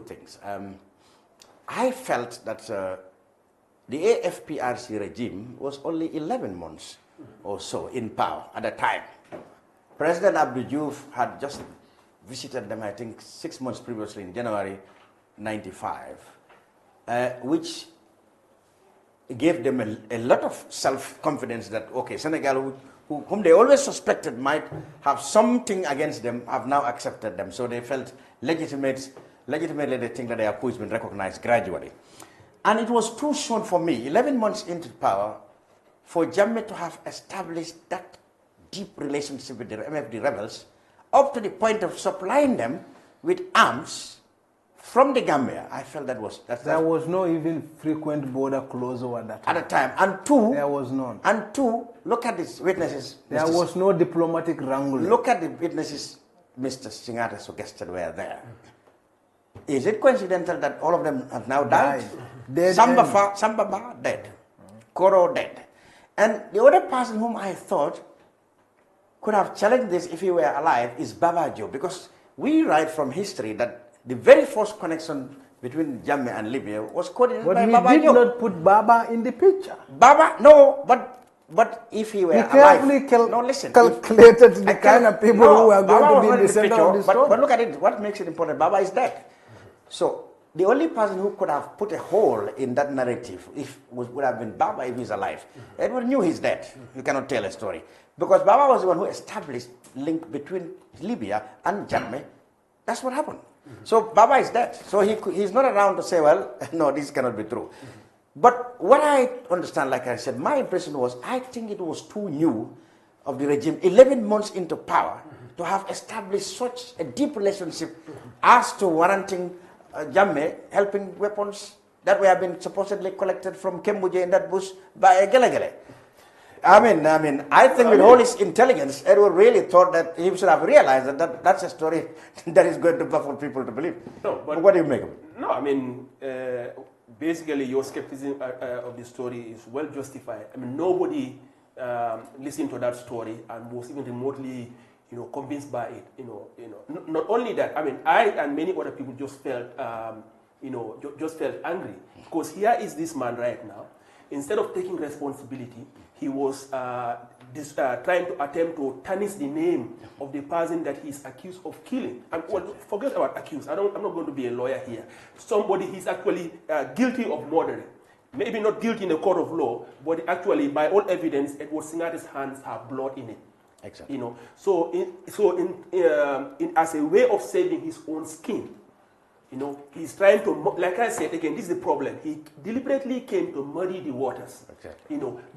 things. I felt that the AFPRC regime was only 11 months or so in power at the time. President Abdou Diouf had just visited them, I think, 6 months previously in January 95, which gave them a lot of self-confidence that, okay, Senegal, whom they always suspected might have something against them, have now accepted them. So they felt legitimately they think that their coup has been recognized gradually. And it was too soon for me, 11 months into power, for Jammeh to have established that deep relationship with the MFD rebels, up to the point of supplying them with arms from the Gambia. I felt there was no even frequent border closure at that time. At the time. And two, there was none. And two, look at these witnesses. There was no diplomatic wrangling. Look at the witnesses Mr. Singh suggested were there. Is it coincidental that all of them have now died? Sambaba dead. Koro dead. And the other person whom I thought could have challenged this if he were alive is Baba Joe, because we write from history that the very first connection between Jammeh and Libya was coordinated by Baba Joe. But he did not put Baba in the picture. Baba, no, but if he were alive... He carefully calculated the kind of people who are going to be in the center of the story. But look at it, what makes it important, Baba is dead. So, the only person who could have put a hole in that narrative would have been Baba if he's alive. Edward knew he's dead. You cannot tell a story. Because Baba was the one who established link between Libya and Jammeh. That's what happened. So Baba is dead. So he's not around to say, well, no, this cannot be true. But what I understand, like I said, my impression was, I think it was too new of the regime, 11 months into power, to have established such a deep relationship as to warranting Jammeh helping weapons that were being supposedly collected from Kembuje in that bush by Gelegele. I mean, I think with all his intelligence, Edward really thought that he should have realized that that's a story that is going to baffle people to believe. No, but what do you make of it? No, I mean, basically your skepticism of the story is well justified. I mean, nobody listened to that story and was even remotely, convinced by it. Not only that. I mean, I and many other people just felt, just felt angry because here is this man right now. Instead of taking responsibility, he was trying to attempt to tarnish the name of the person that he's accused of killing. And well, forget about accused. I'm not going to be a lawyer here. Somebody he's actually guilty of murdering. Maybe not guilty in a court of law, but actually, by all evidence, Edward Singate's hands have blood in it. Exactly. So as a way of saving his own skin, he's trying to, like I said again, this is the problem. He deliberately came to muddy the waters,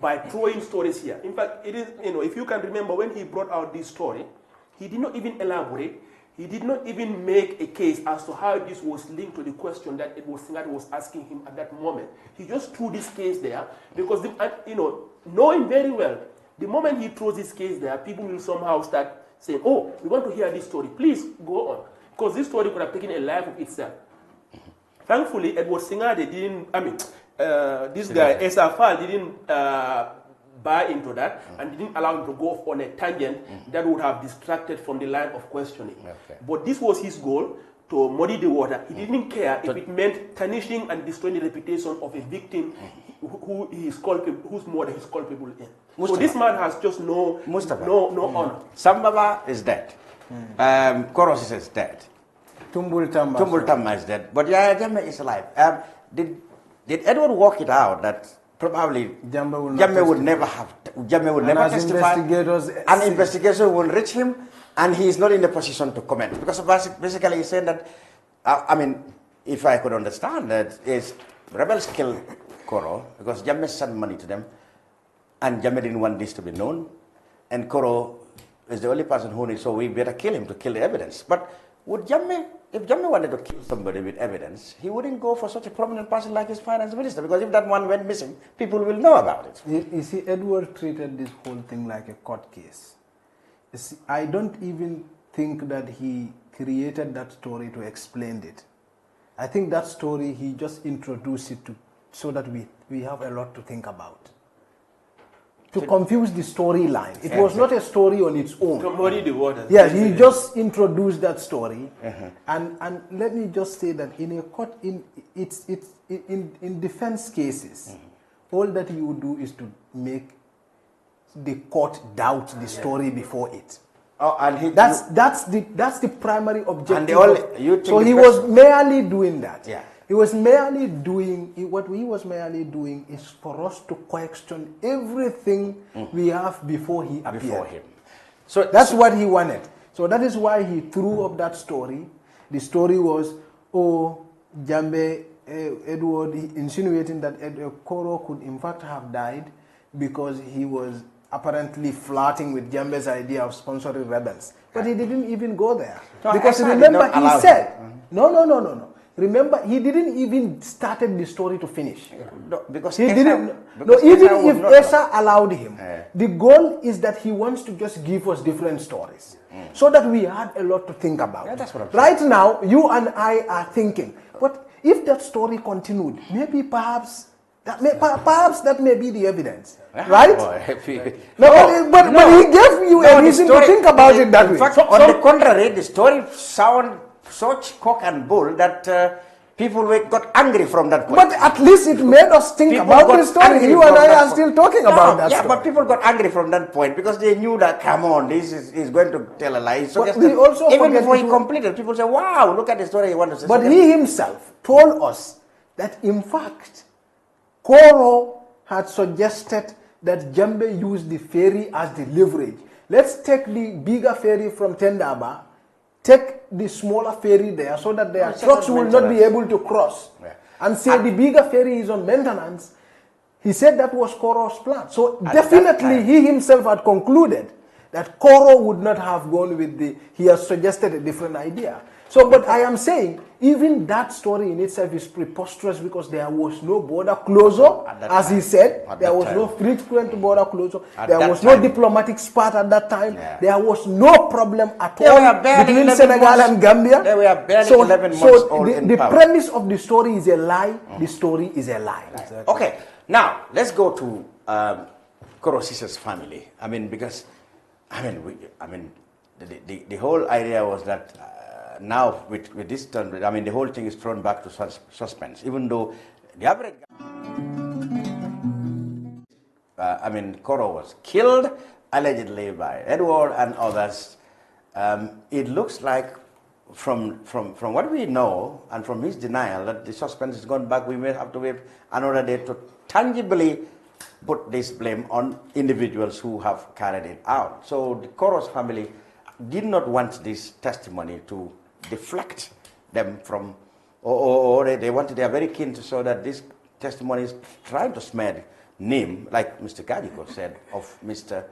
by throwing stories here. In fact, it is, if you can remember when he brought out this story, he did not even elaborate. He did not even make a case as to how this was linked to the question that Edward Singate was asking him at that moment. He just threw this case there because, knowing very well, the moment he throws this case there, people will somehow start saying, oh, we want to hear this story. Please go on. Because this story could have taken a life of itself. Thankfully, Edward Singate didn't, this guy, Esa Fall, didn't buy into that and didn't allow him to go off on a tangent that would have distracted from the line of questioning. But this was his goal, to muddy the water. He didn't care if it meant tarnishing and destroying the reputation of a victim whose murder he's culpable in. So this man has just no honor. Sambaba is dead. Koros is dead. Tumbul Tamba is dead. But Yaya Jammeh is alive. Did Edward work it out that probably Jammeh would never testify, and investigation will reach him, and he is not in the position to comment? Because basically he's saying that, if I could understand that, is rebels killed Koro because Jammeh sent money to them, and Jammeh didn't want this to be known, and Koro is the only person who needs, so we better kill him to kill the evidence. But would Jammeh, if Jammeh wanted to kill somebody with evidence, he wouldn't go for such a prominent person like his finance minister, because if that one went missing, people will know about it. You see, Edward treated this whole thing like a court case. You see, I don't even think that he created that story to explain it. I think that story, he just introduced it so that we have a lot to think about. To confuse the storyline. It was not a story on its own. To muddy the waters. Yes, he just introduced that story. And let me just say that in a court, in defense cases, all that you do is to make the court doubt the story before it. Oh, and that's the primary objective. And so he was merely doing that. Yeah. He was merely doing, what he was merely doing is for us to question everything we have before he appeared. Before him. So that's what he wanted. So that is why he threw up that story. The story was, Jammeh, Edward, insinuating that Koro could in fact have died because he was apparently flirting with Jammeh's idea of sponsoring rebels. But he didn't even go there. No, because remember, he said, no. Remember, he didn't even started the story to finish. No, because he didn't. No, even if Esa allowed him, the goal is that he wants to just give us different stories, so that we had a lot to think about. Yeah, that's what I'm right now, you and I are thinking, but if that story continued, maybe perhaps that may be the evidence, right? But he gave you a reason to think about it that way. In fact, on the contrary, the story sounded such cock and bull that people got angry from that point. But at least it made us think about the story. You and I are still talking about that story. But people got angry from that point because they knew that, come on, this is going to tell a lie. So even before he completed, people say, wow, look at the story he wanted to say. But he himself told us that, in fact, Koro had suggested that Jammeh use the ferry as the leverage. Let's take the bigger ferry from Tendaba, take the smaller ferry there so that their trucks will not be able to cross. And say the bigger ferry is on maintenance. He said that was Koro's plan. So definitely he himself had concluded that Koro would not have gone with he has suggested a different idea. So, but I am saying, even that story in itself is preposterous because there was no border closure, as he said. There was no frequent border closure. There was no diplomatic spat at that time. There was no problem at all between Senegal and Gambia. They were barely 11 months old in the power. premise of the story is a lie. The story is a lie. Exactly. Okay, now let's go to Koro Sisso's family. I mean, because the whole idea was that now with this turn, I mean, the whole thing is thrown back to suspense, even though the average Koro was killed allegedly by Edward and others. It looks like from what we know and from his denial that the suspense is gone back, we may have to wait another day to tangibly put this blame on individuals who have carried it out. So the Koro's family did not want this testimony to deflect them from, or they are very keen to show that this testimony is trying to smear the name, like Mr. Gajigo said, of Mr.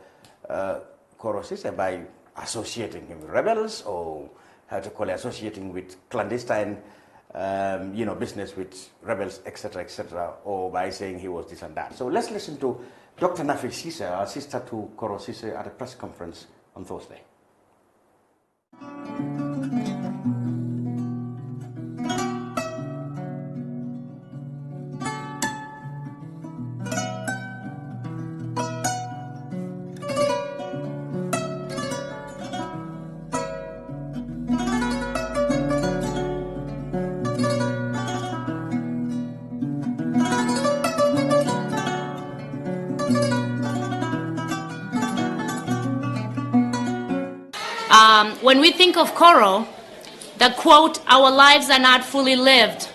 Koro Sisse by associating him with rebels, or how to call it, associating with clandestine business with rebels, etc., or by saying he was this and that. So let's listen to Dr. Nafi Sisse, our sister to Koro Sisse, at a press conference on Thursday. When we think of Koro, the quote, "Our lives are not fully lived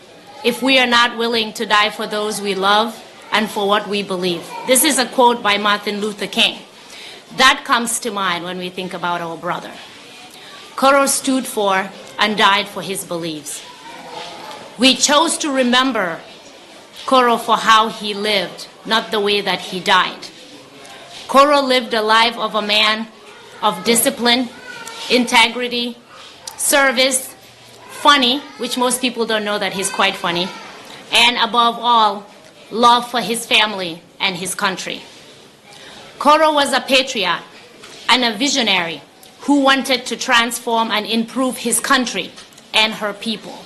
if we are not willing to die for those we love and for what we believe." This is a quote by Martin Luther King. That comes to mind when we think about our brother. Koro stood for and died for his beliefs. We chose to remember Koro for how he lived, not the way that he died. Koro lived a life of a man of discipline, integrity, service, funny, which most people don't know that he's quite funny, and above all, love for his family and his country. Koro was a patriot and a visionary who wanted to transform and improve his country and her people.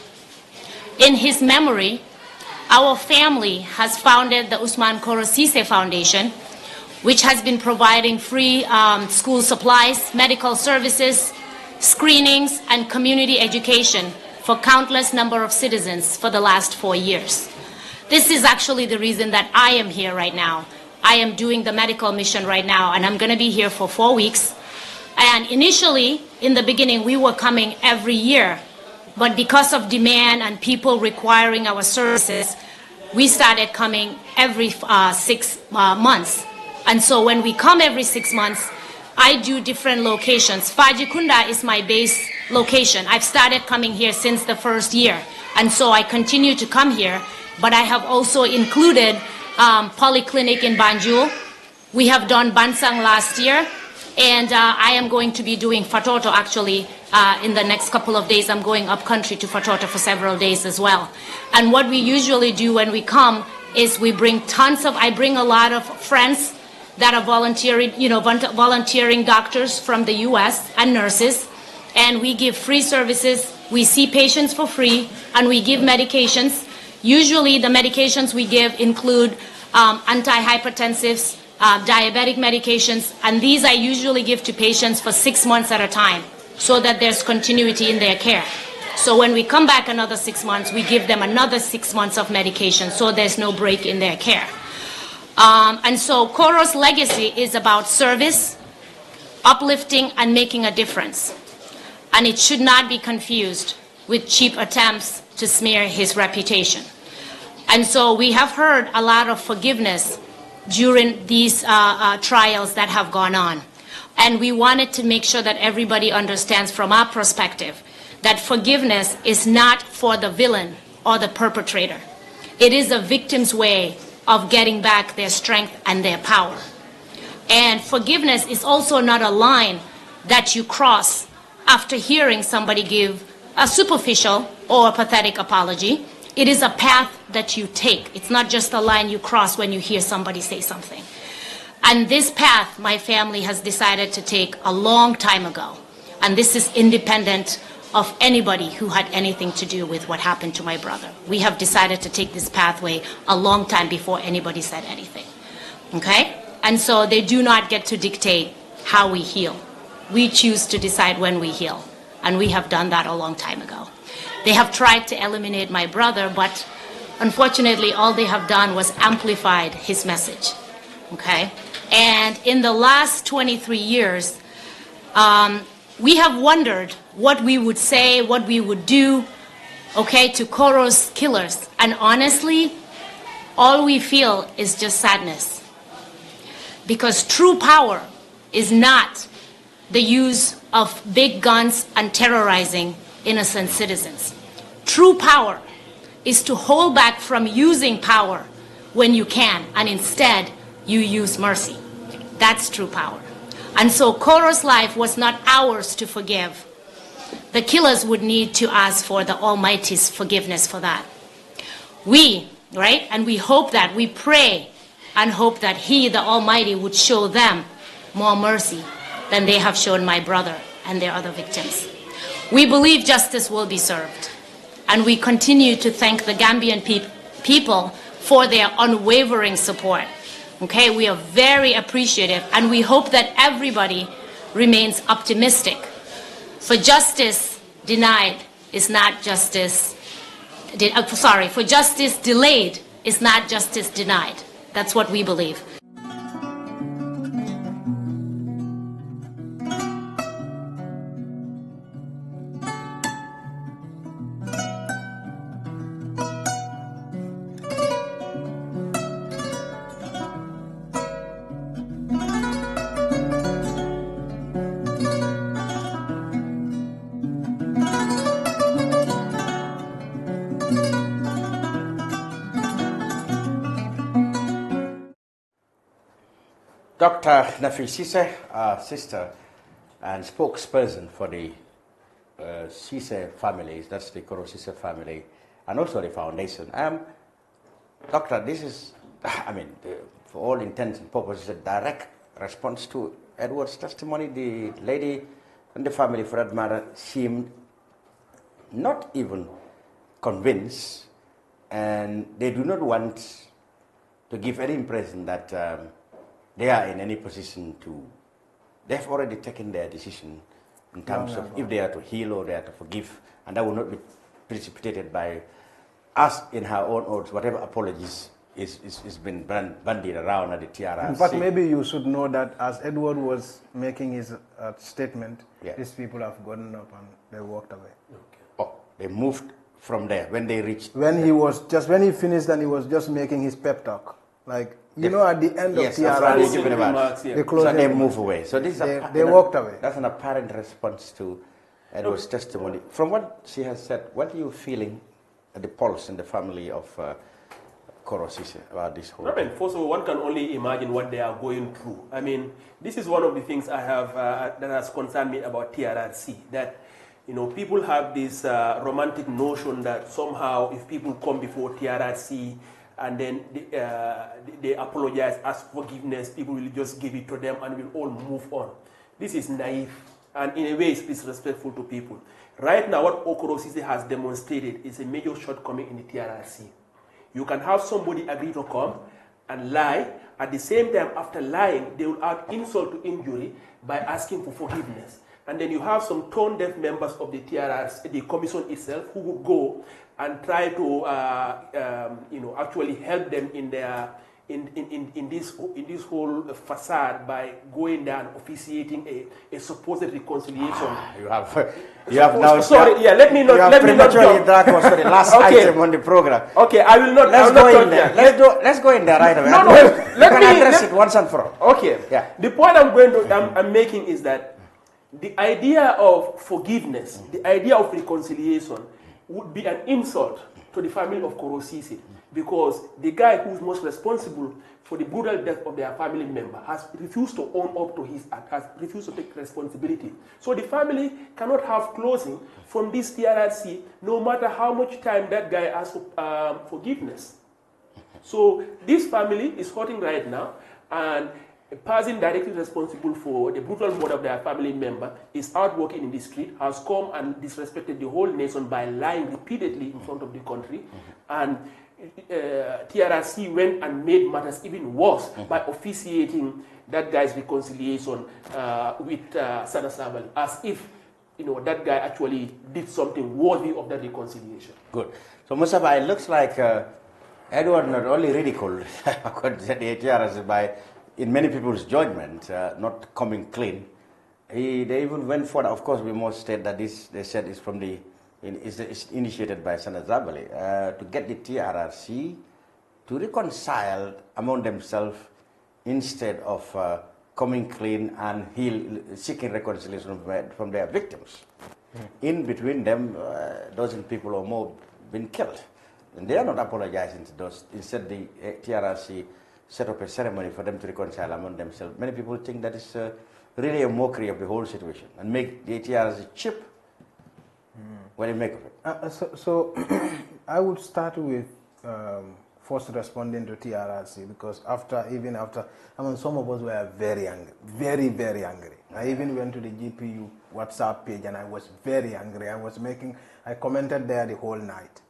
In his memory, our family has founded the Ousman Koro Sisse Foundation, which has been providing free school supplies, medical services, screenings, and community education for countless number of citizens for the last 4 years. This is actually the reason that I am here right now. I am doing the medical mission right now, and I'm going to be here for 4 weeks. And initially, in the beginning, we were coming every year, but because of demand and people requiring our services, we started coming every 6 months. And so when we come every 6 months, I do different locations. Fajikunda is my base location. I've started coming here since the first year. And so I continue to come here, but I have also included Polyclinic in Banjul. We have done Bansang last year, and I am going to be doing Fatoto actually in the next couple of days. I'm going up country to Fatoto for several days as well. And what we usually do when we come is we bring I bring a lot of friends that are volunteering doctors from the US and nurses, and we give free services. We see patients for free, and we give medications. Usually the medications we give include antihypertensives, diabetic medications, and these I usually give to patients for 6 months at a time so that there's continuity in their care. So when we come back another 6 months, we give them another 6 months of medication so there's no break in their care. And so Koro's legacy is about service, uplifting, and making a difference. And it should not be confused with cheap attempts to smear his reputation. And so we have heard a lot of forgiveness during these trials that have gone on. And we wanted to make sure that everybody understands from our perspective that forgiveness is not for the villain or the perpetrator. It is a victim's way of getting back their strength and their power. And forgiveness is also not a line that you cross after hearing somebody give a superficial or a pathetic apology. It is a path that you take. It's not just a line you cross when you hear somebody say something. And this path my family has decided to take a long time ago. And this is independent of anybody who had anything to do with what happened to my brother. We have decided to take this pathway a long time before anybody said anything. Okay? And so they do not get to dictate how we heal. We choose to decide when we heal. And we have done that a long time ago. They have tried to eliminate my brother, but unfortunately all they have done was amplified his message. Okay? And in the last 23 years, we have wondered what we would say, what we would do, okay, to Koro's killers. And honestly, all we feel is just sadness. Because true power is not the use of big guns and terrorizing innocent citizens. True power is to hold back from using power when you can, and instead you use mercy. That's true power. And so Koro's life was not ours to forgive. The killers would need to ask for the Almighty's forgiveness for that. We, right, and we hope that, we pray and hope that He, the Almighty, would show them more mercy than they have shown my brother and their other victims. We believe justice will be served, and we continue to thank the Gambian people for their unwavering support. Okay, we are very appreciative, and we hope that everybody remains optimistic. For justice denied is not justice, for justice delayed is not justice denied. That's what we believe. Dr. Nafi Sise, our sister and spokesperson for the Sise families, that's the Koro Sise family, and also the foundation. Doctor, this is, for all intents and purposes, a direct response to Edward's testimony. The lady and the family, for that matter, seemed not even convinced, and they do not want to give any impression that they are in any position to, they've already taken their decision in terms of if they are to heal or they are to forgive, and that will not be precipitated by us in her own words, whatever apologies is been bandied around at the TRRC. In fact, maybe you should know that as Edward was making his statement, these people have gotten up and they walked away. Okay. Oh, they moved from there when they reached. When he finished and he was just making his pep talk, like, you know, at the end of TRRC, they closed, so they move away. So this they walked away. That's an apparent response to Edward's testimony. From what she has said, what are you feeling at the pulse in the family of Koro Sise about this whole thing? First of all, one can only imagine what they are going through. This is one of the things I have that has concerned me about TRRC, that people have this romantic notion that somehow if people come before TRRC and then they apologize, ask forgiveness, people will just give it to them and we'll all move on. This is naive, and in a way it's disrespectful to people. Right now, what Koro Sise has demonstrated is a major shortcoming in the TRRC. You can have somebody agree to come and lie. At the same time, after lying, they will add insult to injury by asking for forgiveness. And then you have some tone-deaf members of the TRRC, the commission itself, who would go and try to, actually help them in their in this whole facade by going there and officiating a supposed reconciliation. You have now. Sorry, let me not jump. That was the last item on the program. Okay, I will not. Let's go in there. Let's go in there right away. No. Let me address it once and for all. Okay. Yeah. The point I'm making is that the idea of forgiveness, the idea of reconciliation would be an insult to the family of Koro Ceesay, because the guy who's most responsible for the brutal death of their family member has refused to own up to his act, has refused to take responsibility. So the family cannot have closing from this TRRC, no matter how much time that guy asks for forgiveness. So this family is hurting right now, and a person directly responsible for the brutal murder of their family member is out working in the street, has come and disrespected the whole nation by lying repeatedly in front of the country, and TRRC went and made matters even worse by officiating that guy's reconciliation with Sana Sabal, as if that guy actually did something worthy of that reconciliation. Good. So Mustafa, it looks like Edward not only ridiculed according to the TRRC by, in many people's judgment, not coming clean. They even went further. Of course, we must state that this, they said, is from the is initiated by Sana Zabali to get the TRRC to reconcile among themselves instead of coming clean and seeking reconciliation from their victims. In between them, dozen people or more been killed. And they are not apologizing to those. Instead, the TRRC set up a ceremony for them to reconcile among themselves. Many people think that is really a mockery of the whole situation and make the TRRC cheap. What do you make of it? So I would start with first responding to TRRC, because even after, some of us were very angry, very, very angry. I even went to the GPU WhatsApp page and I was very angry. I commented there the whole night.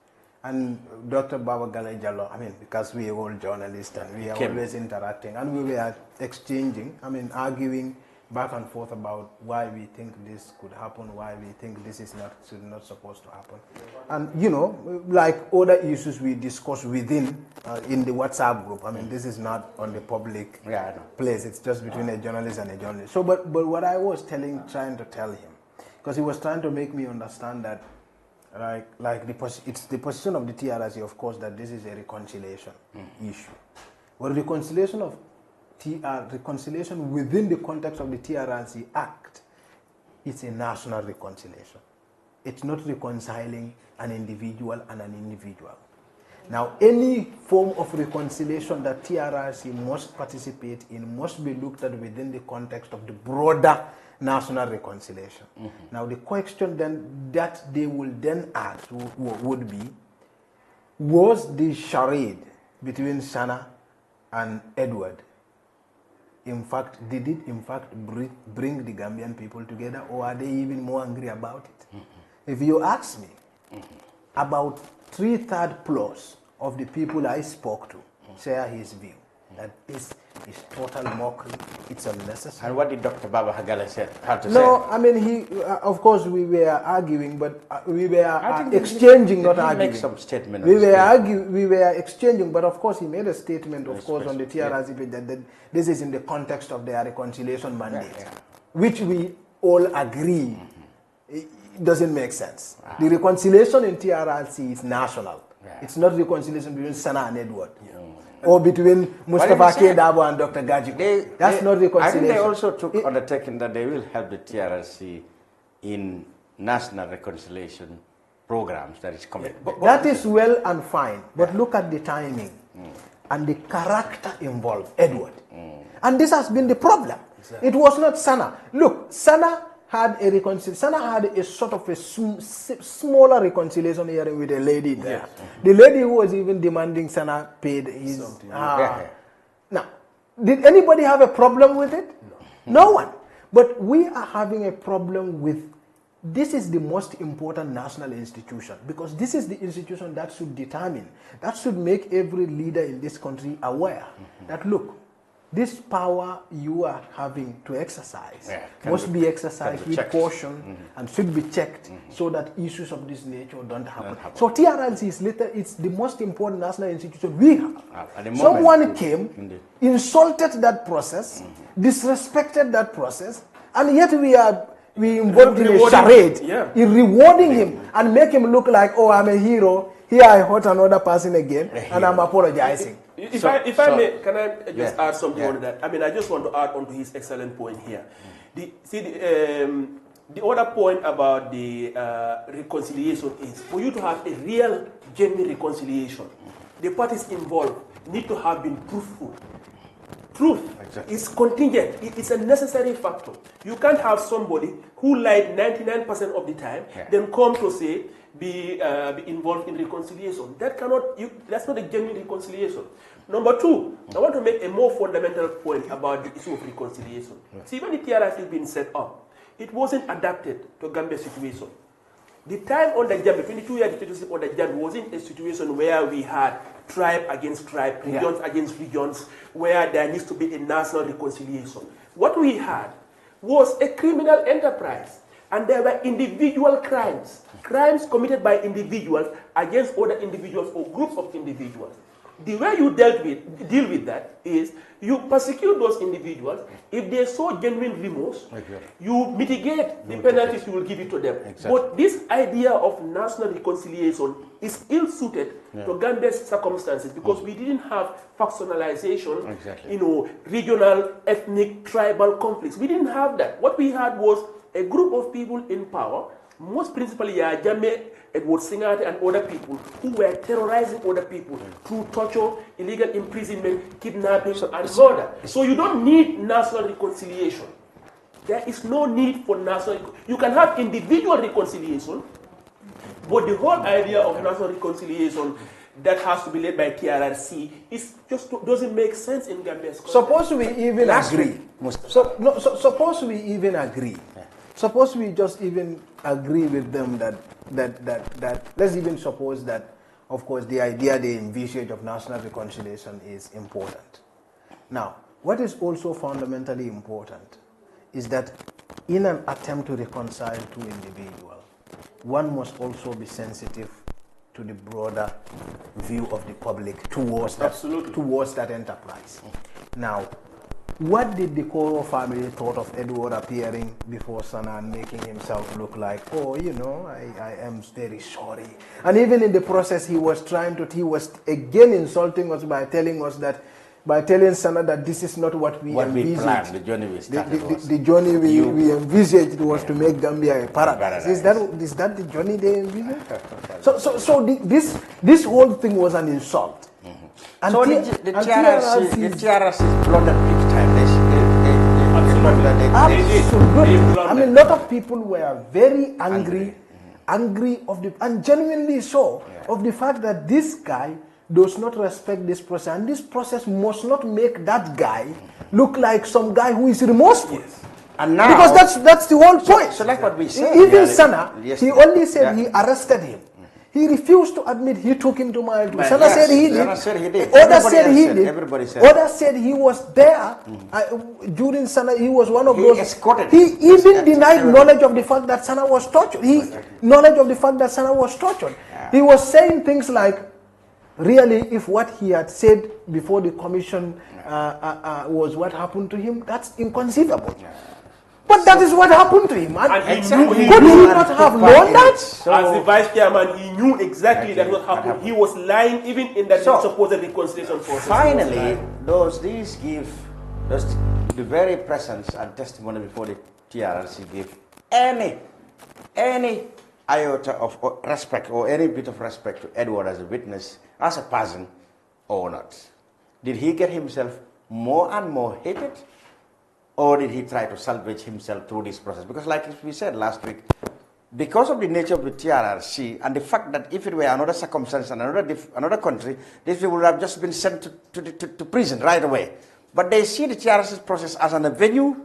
And Dr. Baba Galay Jallo, because we are all journalists and we are always interacting, and we were exchanging, arguing back and forth about why we think this could happen, why we think this is not supposed to happen. And, like other issues we discuss within, in the WhatsApp group, this is not on the public place, it's just between a journalist and a journalist. So, but what I was trying to tell him, because he was trying to make me understand that, it's the position of the TRRC, of course, that this is a reconciliation issue. But reconciliation within the context of the TRRC Act, it's a national reconciliation. It's not reconciling an individual and an individual. Now, any form of reconciliation that TRRC must participate in must be looked at within the context of the broader national reconciliation. Now, the question then that they will then ask would be, was the charade between Sana and Edward, did it in fact bring the Gambian people together, or are they even more angry about it? If you ask me, about 3/3+ of the people I spoke to share his view that this is total mockery, it's unnecessary. And what did Dr. Baba Hagala have to say? No, of course we were arguing, but we were exchanging, not arguing. Make some statement. We were exchanging, but of course he made a statement, of course, on the TRRC page that this is in the context of their reconciliation mandate, which we all agree it doesn't make sense. The reconciliation in TRRC is national. It's not reconciliation between Sana and Edward. Or between Mustafa K. Dabo and Dr. Gajigo. That's not reconciliation. I think they also took undertaking that they will help the TRRC in national reconciliation programs that is coming. That is well and fine, but look at the timing and the character involved, Edward. And this has been the problem. Exactly. It was not Sana. Look, Sana had a sort of a smaller reconciliation hearing with a lady there. Yes. The lady who was even demanding Sana paid his... Now, did anybody have a problem with it? No one. But we are having a problem with... This is the most important national institution, because this is the institution that should determine, that should make every leader in this country aware that, look, this power you are having to exercise must be exercised with caution and should be checked so that issues of this nature don't happen. So TRRC it's the most important national institution we have. Someone came, insulted that process, disrespected that process, and yet we involved in a charade in rewarding him and make him look like, oh, I'm a hero, here I hurt another person again, and I'm apologizing. If I may, can I just add something on that? I mean, I just want to add on to his excellent point here. The other point about the reconciliation is for you to have a real, genuine reconciliation, the parties involved need to have been truthful. Truth is contingent. It is a necessary factor. You can't have somebody who lied 99% of the time, then come to say, be involved in reconciliation. That's not a genuine reconciliation. Number two, I want to make a more fundamental point about the issue of reconciliation. See, when the TRRC has been set up, it wasn't adapted to Gambia's situation. The time on the Gambia, 22-year dictatorship on the Gambia, wasn't a situation where we had tribe against tribe, regions against regions, where there needs to be a national reconciliation. What we had was a criminal enterprise, and there were individual crimes committed by individuals against other individuals or groups of individuals. The way you deal with that is you persecute those individuals. If they show genuine remorse, you mitigate the penalties you will give it to them. But this idea of national reconciliation is ill-suited to Gambia's circumstances because we didn't have factionalization, regional, ethnic, tribal conflicts. We didn't have that. What we had was a group of people in power, most principally Jammeh, Edward Singh and other people who were terrorizing other people through torture, illegal imprisonment, kidnapping, and murder. So you don't need national reconciliation. There is no need for national. You can have individual reconciliation, but the whole idea of national reconciliation that has to be led by TRRC is just doesn't make sense in Gambia's context. Suppose we even agree. Suppose we even agree. Suppose we just even agree with them that let's even suppose that, of course, the idea they envisage of national reconciliation is important. Now, what is also fundamentally important is that in an attempt to reconcile two individuals, one must also be sensitive to the broader view of the public towards that enterprise. Now, what did the Koro family thought of Edward appearing before Sana and making himself look like, oh, I am very sorry. And even in the process, he was again insulting us by telling Sana that this is not what we envisaged. Planned, the journey we started the journey we envisaged was to make Gambia a paradise. Is that the journey they envisaged? So this whole thing was an insult. And so the TRRC blundered big time. Absolutely. I mean, a lot of people were very angry and genuinely so, of the fact that this guy does not respect this process, and this process must not make that guy look like some guy who is remorseful. And now, because that's the whole point. So like what we said. Even Sana, he only said he arrested him. He refused to admit he took him to Mile 2. Sana said he did. Others said he did. Others said he was there during Sana. He was one of those. He even denied knowledge of the fact that Sana was tortured. He was saying things like, really, if what he had said before the commission was what happened to him, that's inconceivable. But that is what happened to him. And could he not have known that? As the vice chairman, he knew exactly that what happened. He was lying even in that supposed reconciliation process. Finally, the very presence and testimony before the TRRC gave any iota of respect or any bit of respect to Edward as a witness, as a person, or not. Did he get himself more and more hated? Or did he try to salvage himself through this process? Because like we said last week, because of the nature of the TRRC and the fact that if it were another circumstance and another country, these people would have just been sent to prison right away. But they see the TRRC process as an avenue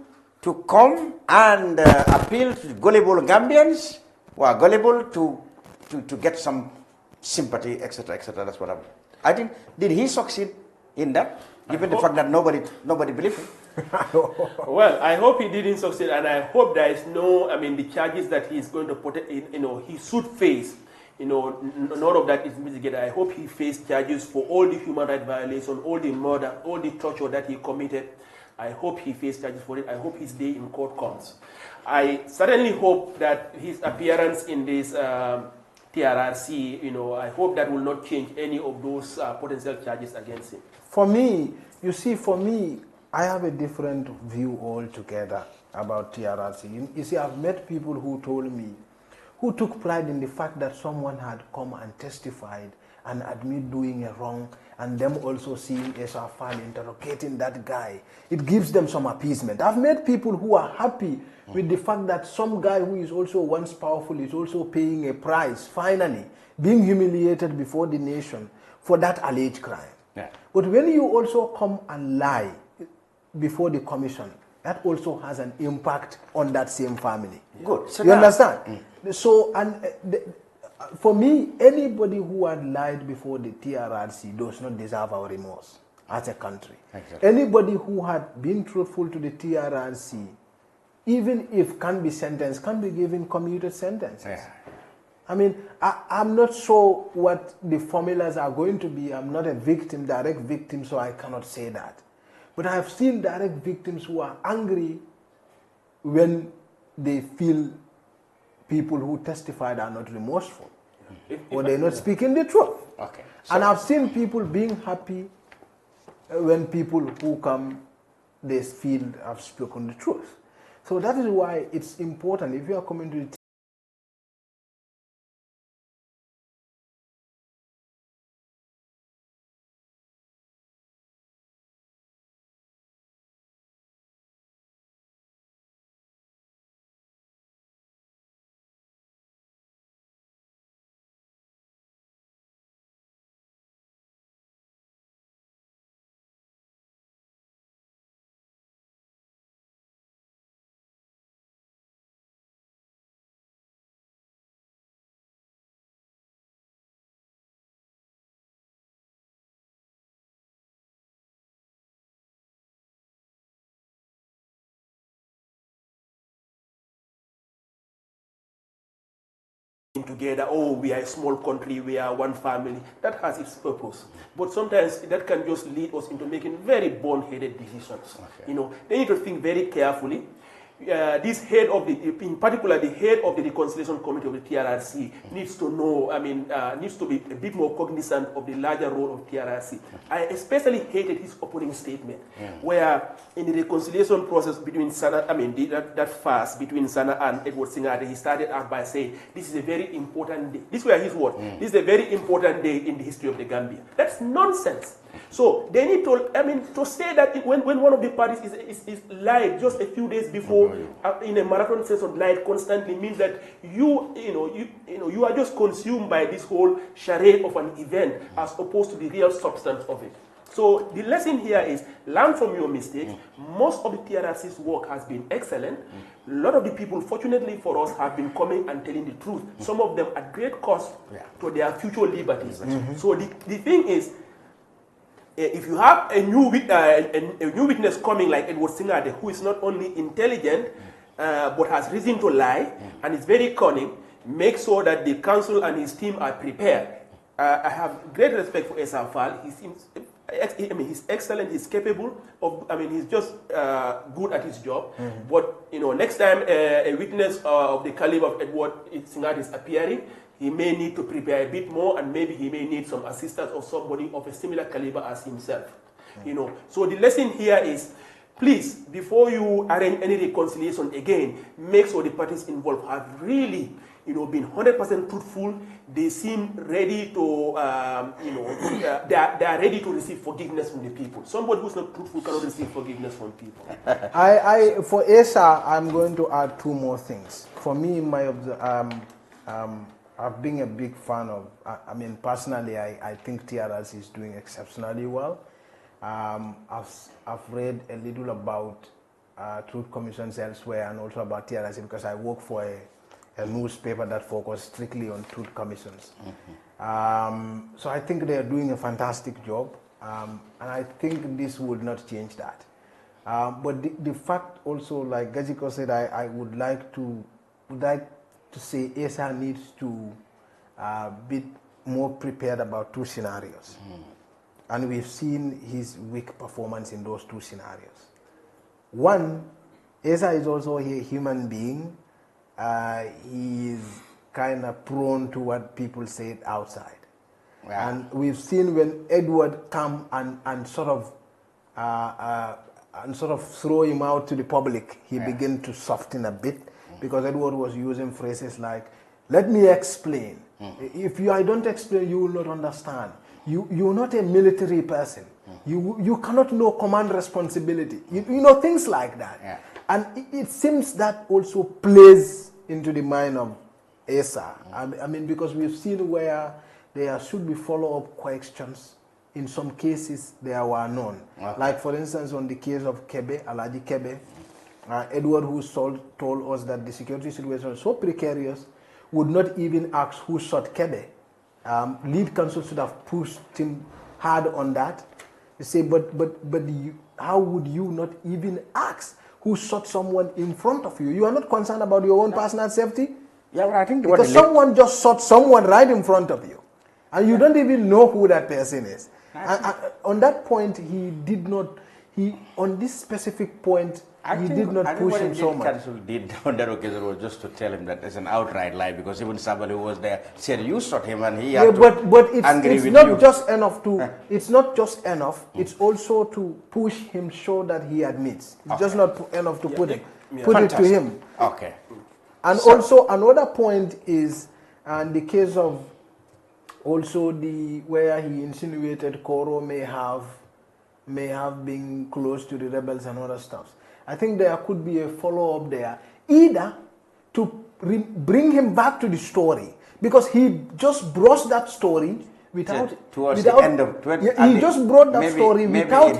to come and appeal to gullible Gambians who are gullible to get some sympathy, etc., etc. That's what I think. Did he succeed in that, given the fact that nobody believed him? Well, I hope he didn't succeed, and I hope there is the charges that he's going to put in, he should face, none of that is mitigated. I hope he faced charges for all the human rights violations, all the murder, all the torture that he committed. I hope he faced charges for it. I hope his day in court comes. I certainly hope that his appearance in this TRRC, I hope that will not change any of those potential charges against him. For me, you see, I have a different view altogether about TRRC. You see, I've met people who told me, who took pride in the fact that someone had come and testified and admit doing a wrong, and them also seeing Esa Fall interrogating that guy. It gives them some appeasement. I've met people who are happy with the fact that some guy who is also once powerful is also paying a price, finally, being humiliated before the nation for that alleged crime. Yeah. But when you also come and lie before the commission, that also has an impact on that same family. Good. So you understand? So, for me, anybody who had lied before the TRRC does not deserve our remorse as a country. Exactly. Anybody who had been truthful to the TRRC, even if can be sentenced, can be given commuted sentences. Yeah. I mean, I'm not sure what the formulas are going to be. I'm not a victim, direct victim, so I cannot say that. But I have seen direct victims who are angry when they feel people who testified are not remorseful or they're not speaking the truth. Okay. And I've seen people being happy when people who come, they feel have spoken the truth. So that is why it's important, if you are coming to the together, oh, we are a small country, we are one family. That has its purpose. But sometimes that can just lead us into making very bone-headed decisions. Okay. They need to think very carefully. This head of in particular, the head of the Reconciliation Committee of the TRRC needs to know, needs to be a bit more cognizant of the larger role of TRRC. I especially hated his opening statement, where in the reconciliation process between Sana, that fast between Sana and Edward Singh, he started out by saying, this is a very important day. These were his words. This is a very important day in the history of the Gambia. That's nonsense. So they need to say that when one of the parties is lied just a few days before in a marathon session, lied constantly, means that you are just consumed by this whole charade of an event as opposed to the real substance of it. So the lesson here is learn from your mistakes. Most of the TRRC's work has been excellent. A lot of the people, fortunately for us, have been coming and telling the truth. Some of them at great cost to their future liberties. So the thing is, if you have a new witness coming like Edward Singh, who is not only intelligent but has reason to lie and is very cunning, make sure that the council and his team are prepared. I have great respect for Esa Fall. He's excellent. He's capable of. He's just good at his job. But next time a witness of the caliber of Edward Singh is appearing, he may need to prepare a bit more, and maybe he may need some assistance or somebody of a similar caliber as himself. So the lesson here is, please, before you arrange any reconciliation again, make sure the parties involved have really, been 100% truthful. They seem ready to, they are ready to receive forgiveness from the people. Somebody who's not truthful cannot receive forgiveness from people. For Esa, I'm going to add two more things. For me, I've been a big fan of, personally, I think TRRC is doing exceptionally well. I've read a little about truth commissions elsewhere and also about TRRC because I work for a newspaper that focuses strictly on truth commissions. So I think they are doing a fantastic job, and I think this would not change that. But the fact also, like Gajigo said, I would like to say Esa needs to be more prepared about two scenarios. And we've seen his weak performance in those two scenarios. One, Esa is also a human being. He is kind of prone to what people say outside. Yeah. And we've seen when Edward come and sort of throw him out to the public, he began to soften a bit, because Edward was using phrases like, let me explain. If I don't explain, you will not understand. You're not a military person. You cannot know command responsibility. You know, things like that. Yeah. And it seems that also plays into the mind of Asa. I mean, because we've seen where there should be follow-up questions. In some cases, there were none. Okay. Like, for instance, on the case of Kebe, Alaji Kebe, Edward, who told us that the security situation was so precarious, would not even ask who shot Kebe. Lead counsel should have pushed him hard on that. You say, but how would you not even ask who shot someone in front of you? You are not concerned about your own personal safety? Yeah, well, I think because someone just shot someone right in front of you, and you don't even know who that person is. And on that point, on this specific point, he did not push him so much. Council did on that occasion was just to tell him that it's an outright lie, because even somebody who was there said you shot him, and he had but it's not you. just enough to. It's not just enough. It's also to push him, show that he admits. It's just not enough to put it to him. Okay. And also another point is, and the case of also where he insinuated Koro may have been close to the rebels and other stuff. I think there could be a follow-up there, either to bring him back to the story, because he just brought that story without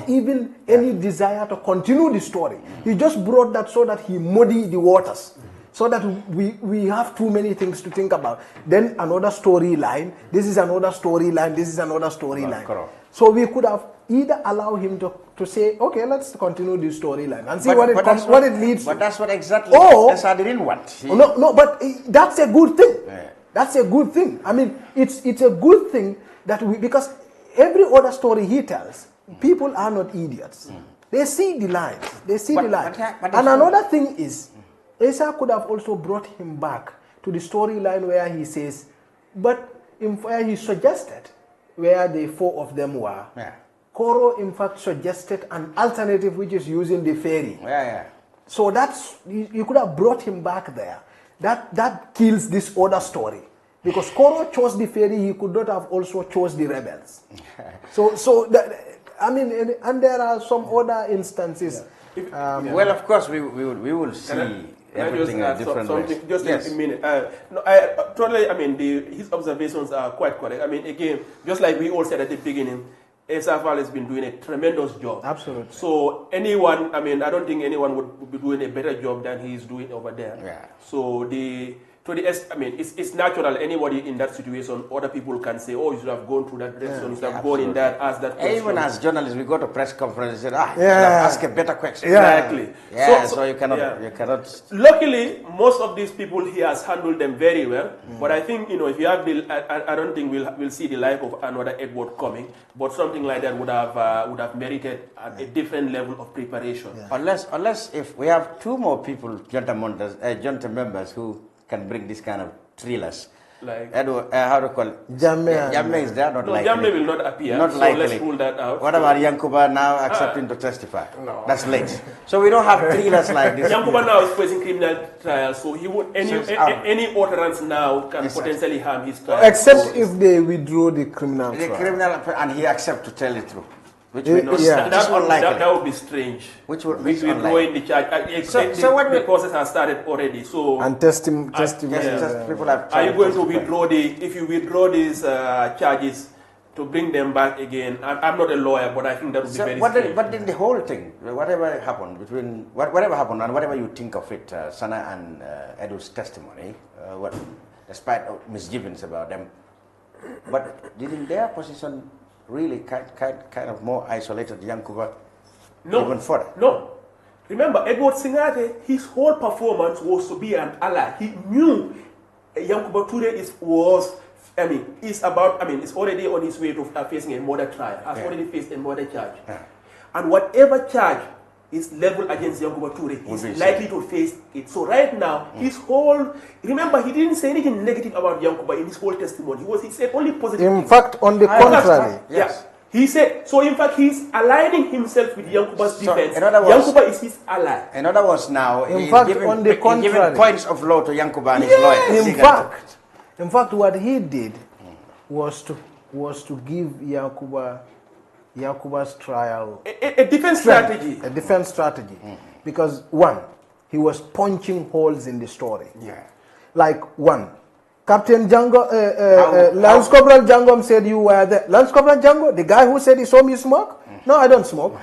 even any desire to continue the story. He just brought that so that he muddied the waters, so that we have too many things to think about. Then another storyline, this is another storyline, this is another storyline. So we could have either allow him to say, okay, let's continue this storyline and see what it leads to. But that's what exactly Esa didn't want. No, but that's a good thing. Yeah. That's a good thing. I mean, it's a good thing that because every other story he tells, people are not idiots. They see the lines. They see the lines. And another thing is, Asa could have also brought him back to the storyline where he says, where he suggested where the four of them were. Yeah. Koro, in fact, suggested an alternative, which is using the ferry. Yeah. So that's, you could have brought him back there. That kills this other story. Because Koro chose the ferry, he could not have also chose the rebels. And there are some other instances. Well, of course, we will see everything in different ways. Just a minute. His observations are quite correct. I mean, again, just like we all said at the beginning, Esafal has been doing a tremendous job. Absolutely. So anyone, I don't think anyone would be doing a better job than he's doing over there. Yeah. So it's natural. Anybody in that situation, other people can say, "Oh, you should have gone through that direction. You should have gone in that, asked that question." Even as journalists, we go to press conference and say, you should have asked a better question. Exactly. Yeah. So you cannot. Luckily, most of these people he has handled them very well. But I think if you have I don't think we'll see the life of another Edward coming. But something like that would have merited a different level of preparation. Yeah. Unless if we have two more people, junta members who can bring this kind of thrillers. Like how to call it? Jammeh is there? Not likely. Jammeh will not appear. Not so likely. Let's rule that out. What about Yankuba now accepting to testify? No. That's late. So we don't have thrillers like this. Yankuba now is facing criminal trial, so he would any utterance now can potentially harm his trial. Except if they withdraw the criminal trial. And he accepts to tell the truth. Which that would be strange. Which would be withdrawing the charge. So what the process has started already. So and testimony. People have. Are you going to withdraw if you withdraw these charges to bring them back again? I'm not a lawyer, but I think that would be very strange. But in the whole thing, whatever happened and whatever you think of it, Sana and Edu's testimony, despite misgivings about them, but didn't their position really kind of more isolated Yankuba even further? No. Remember, Edward Singate, his whole performance was to be an ally. He knew Yankuba Toure is already on his way to facing a murder trial. Has already faced a murder charge. And whatever charge is level against Yankuba Toure. He's likely to face it. So right now, his whole, remember, he didn't say anything negative about Yankuba in his whole testimony. He said only positive. In fact, on the contrary. Yes. He said, so in fact, he's aligning himself with Yankuba's defense. Yankuba is his ally. In other words, now, in fact, on the contrary, he's giving points of law to Yankuba and his lawyers. In fact, what he did was to give Yankuba's trial a defense strategy. A defense strategy. Because one, he was punching holes in the story. Like one, Captain Django, Lance Corporal Django said you were there. Lance Corporal Django, the guy who said he saw me smoke? No, I don't smoke.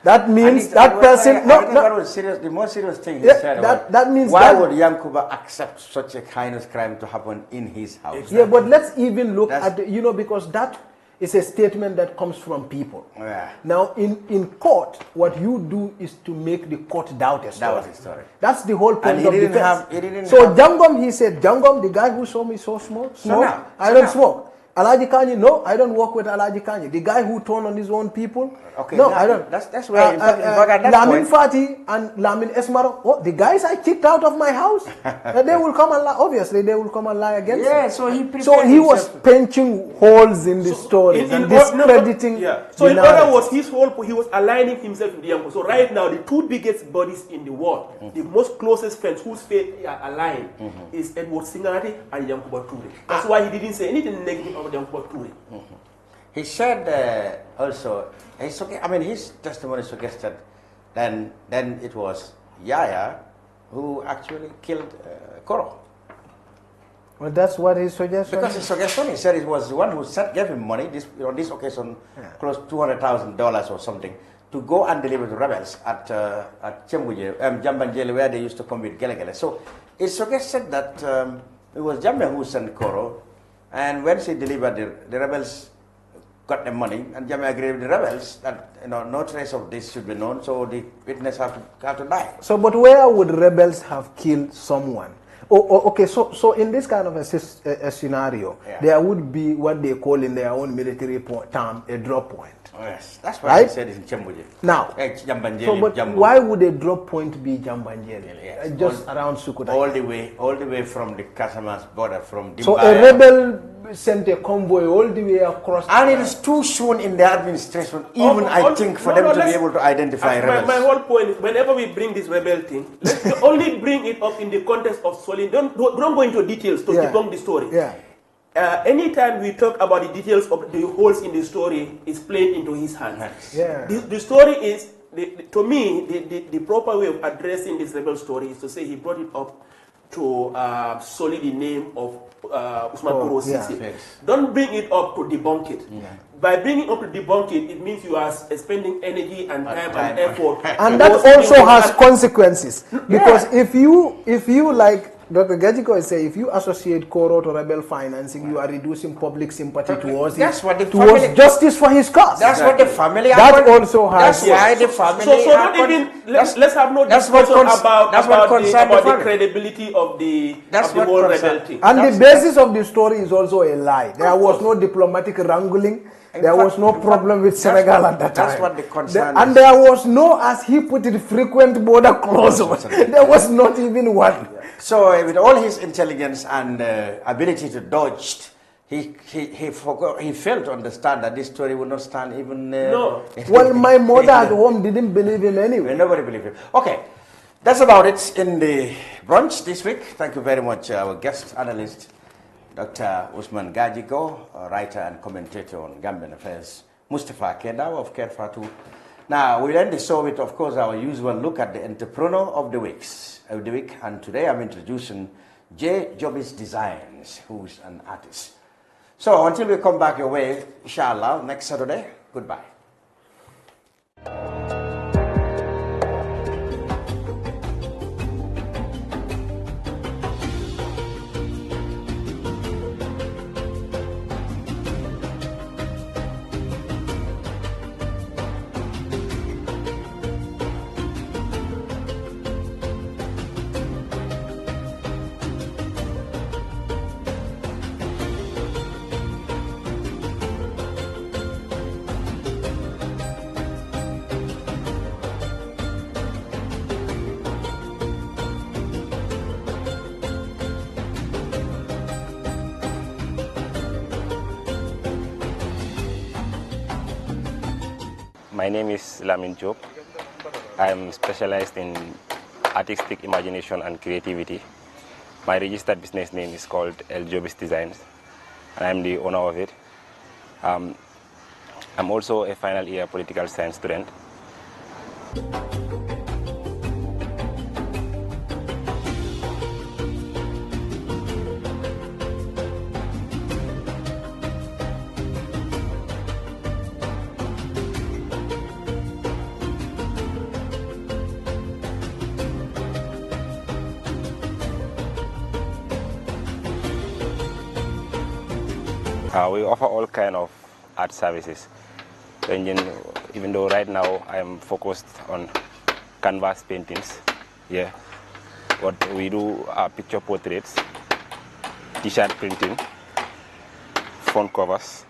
That means that person. The most serious thing he said. That means why would Yankuba accept such a heinous crime to happen in his house? Exactly. Yeah, but let's even look at because that is a statement that comes from people. Now, in court, what you do is to make the court doubt a story. That's the whole point of defense. So Jangom, he said, Jangom, the guy who saw me smoke, I don't smoke. Alaji Kanyi, no, I don't work with Alaji Kanyi. The guy who turned on his own people, no, I don't. That's where, in fact, at that Lamin Fati and Lamin Esmaro, the guys I kicked out of my house, they will come and lie. Obviously, they will come and lie against me. So he was pinching holes in the story and discrediting. So in other words, he was aligning himself with Yankuba. So right now, the two biggest bodies in the world, the most closest friends whose faith are aligned, is Edward Singate and Yankuba Toure. That's why he didn't say anything negative. He said also, it's okay. I mean, his testimony suggested then it was Yaya who actually killed Koro. Well, that's what his suggestion. Because his suggestion, he said it was the one who gave him money. On this occasion, close to $200,000 or something, to go and deliver to rebels at Chembuje, Jambanjeli, where they used to come with Gelegele. So it suggested that it was Jammeh who sent Koro. And when she delivered, the rebels got the money, and Jammeh agreed with the rebels that no trace of this should be known, so the witness have to die. So, but where would rebels have killed someone? Okay, so in this kind of a scenario, there would be what they call in their own military term a drop point. Yes, that's why I said it's in Chembuje. Now, so but why would a drop point be Jambanjeli? Yes. Just around Sukuta. All the way from the Casamas border, from Dimbaya. So a rebel sent a convoy all the way across. And it is too soon in the administration, even I think, for them to be able to identify rebels. My whole point is, whenever we bring this rebel thing, let's only bring it up in the context of Solid. Don't go into details to debunk the story. Anytime we talk about the details of the holes in the story, is played into his hands. The story is, to me, the proper way of addressing this rebel story is to say he brought it up to solid the name of Ousman Koro Sisi. Don't bring it up to debunk it. By bringing up to debunk it, it means you are spending energy and time and effort. And that also has consequences. Because if you like Dr. Gajigo is saying, if you associate Koro to rebel financing, you are reducing public sympathy towards justice for his cause. That's what the family. That also has. That's why the family. So don't even let's have no discussion about the credibility of the whole rebel thing. And the basis of the story is also a lie. There was no diplomatic wrangling. There was no problem with Senegal at that time. That's what the concern and there was no, as he put it, frequent border closures. There was not even one. So with all his intelligence and ability to dodge, he failed to understand that this story would not stand even. No. Well, my mother at home didn't believe him anyway. Nobody believed him. Okay, that's about it in the brunch this week. Thank you very much, our guest analyst, Dr. Ousman Gajigo, a writer and commentator on Gambian affairs, Mustafa Kedaw of Kerr Fatou. Now, we'll end the show with, of course, our usual look at the entrepreneur of the week. And today I'm introducing J. Jobis Designs, who's an artist. So until we come back your way, inshallah, next Saturday, goodbye. My name is Lamin Job. I'm specialized in artistic imagination and creativity. My registered business name is called El Jobis Designs, and I'm the owner of it. I'm also a final year political science student. We offer all kind of art services, ranging, even though right now I'm focused on canvas paintings, yeah. But we do picture portraits, t-shirt printing, front covers,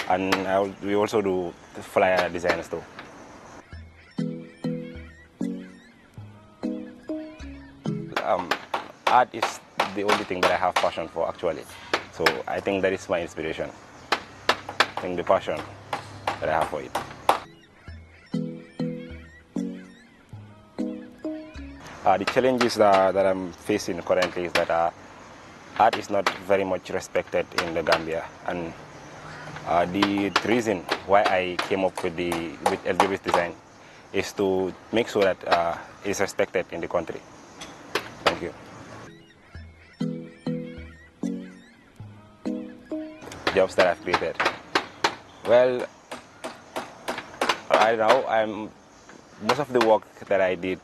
and we also do flyer designs too. Art is the only thing that I have passion for, actually. So I think that is my inspiration. I think the passion that I have for it. The challenges that I'm facing currently is that art is not very much respected in the Gambia, and the reason why I came up with LGB's design is to make sure that it's respected in the country. Thank you. Jobs that I've created. Well, right now most of the work that I did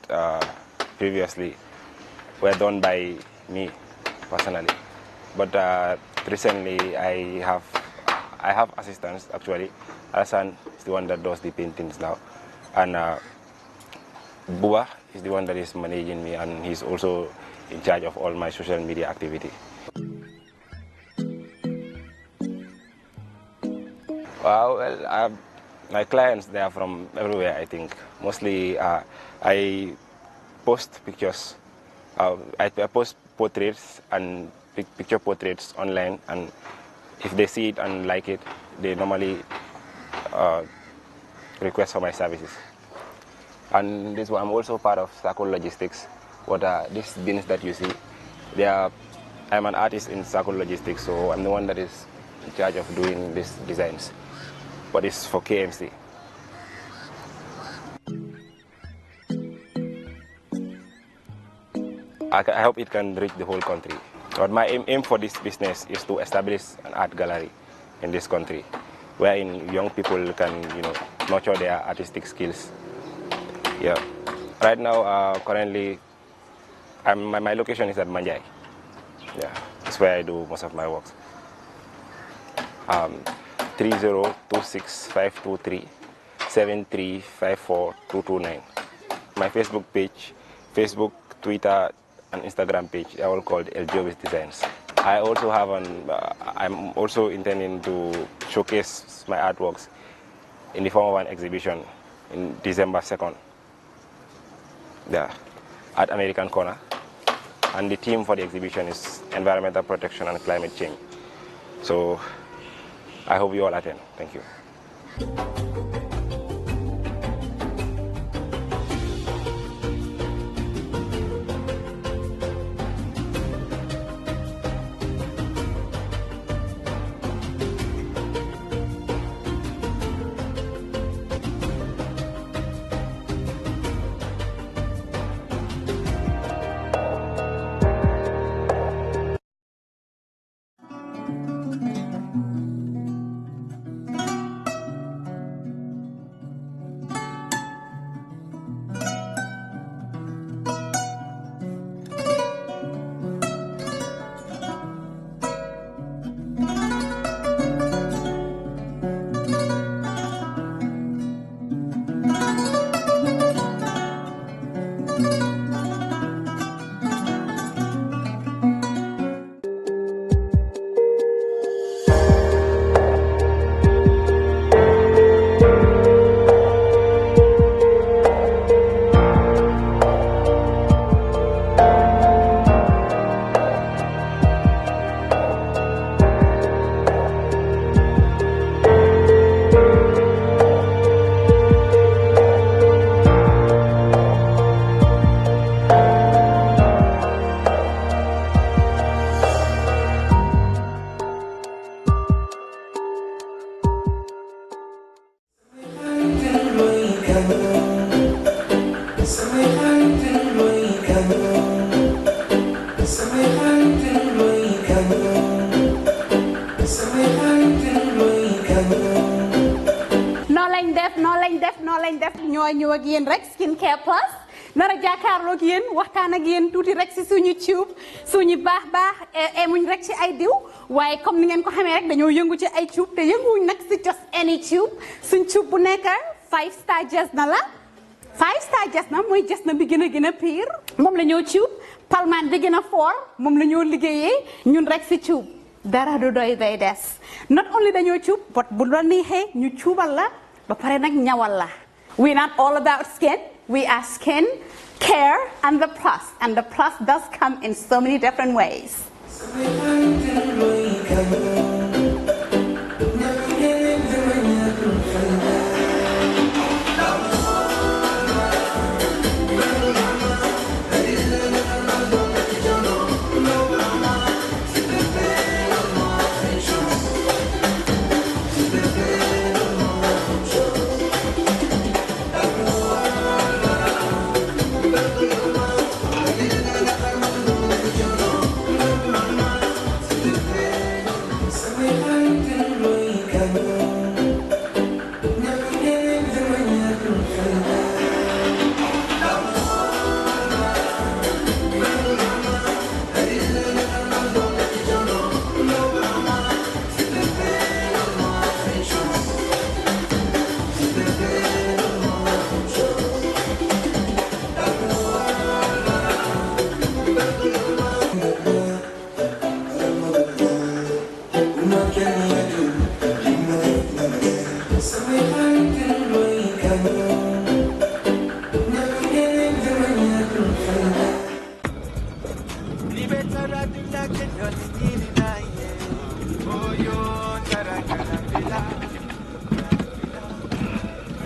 previously were done by me personally, but recently I have assistants actually. Hassan is the one that does the paintings now, and Buba is the one that is managing me, and he's also in charge of all my social media activity. Well, my clients, they are from everywhere, I think. Mostly, I post pictures. I post portraits and picture portraits online, and if they see it and like it, they normally request for my services. And this one, I'm also part of Circle Logistics. These bins that you see, I'm an artist in Circle Logistics, so I'm the one that is in charge of doing these designs. But it's for KMC. I hope it can reach the whole country. But my aim for this business is to establish an art gallery in this country, wherein young people can, nurture their artistic skills. Yeah. Right now, currently, my location is at Manjai. Yeah, that's where I do most of my works. 30265237354229. My Facebook page, Facebook, Twitter, and Instagram page, they're all called El Jobis Designs. I also have I'm also intending to showcase my artworks in the form of an exhibition in December 2nd. Yeah, at American Corner. And the theme for the exhibition is environmental protection and climate change. So I hope you all attend. Thank you. ñoo ñëw ak yéen rek skincare plus nara jàkkaarloo ak yéen waxtaan ak yéen tuuti rek si suñu tube suñu baax emuñ rek ci ay diw waaye comme ni ngeen ko xamee rek dañoo yëngu ci ay tube te yënguwuñ nag si just any tube suñ tube bu nekk 5-star jasna la 5-star jasna mooy jasna bi gën a pire moom la ñoo tube palmaan bi gën a fort moom la ñoo liggéeyee ñun rek si tube dara du doy day des not only dañoo tube but bu la neexee ñu cuubal la ba pare nag ñawal la we not all about skin we are skin care and the plus does come in so many different ways.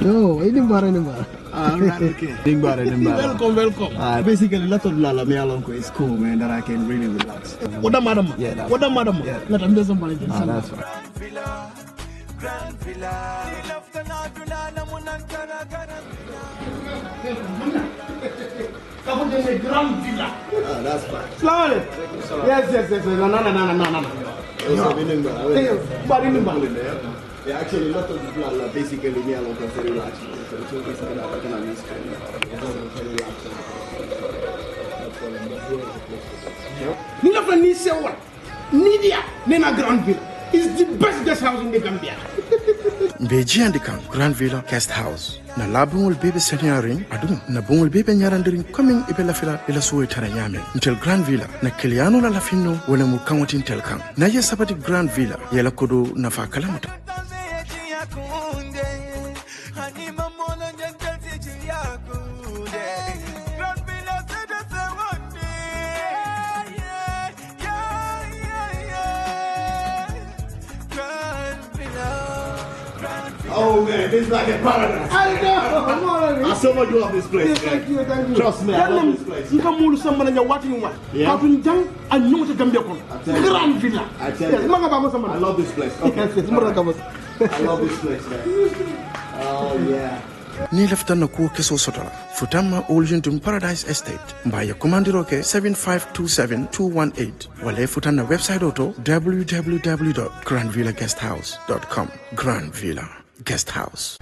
No, ini bara. Alright, okay. Welcome. Basically, lot of lala me along is cool, man. That I can really relax. What the madam? Yeah. What the madam? Yeah. Let them do somebody. That's right. Grand villa. That's fine. Slowly. Yes. No. Yeah, actually, a lot of people are basically me alone are very relaxed. So basically, I can at least very relaxed. Nina Vanessa, what? Nidia, Nena Grandville is the best guest house in the Gambia. Beji andikam Grand Villa Guest House. Na labungul bebe senyaring adum na bungul bebe nyarandiring coming ibela fila ila suwe taranyame. Until Grand Villa na kiliano la lafino wala mukawatin telkam. Na ye sabati Grand Villa yela kodo na fa kalamuta. Oh man, this is like a paradise. I know. I so much love this place. Thank you. Trust me, I love this place. You can move someone and you're watching what? Yeah. How can you and you want to Gambia? Grand Villa. I tell you. I love this place. Okay. I love this place, man. Oh yeah. Ni lefta na kuo keso sotola. Futama Oljuntum Paradise Estate. Mbaya kumandiroke 7527218. Wale futana website auto www.grandvillaguesthouse.com. Grand Villa Guest House.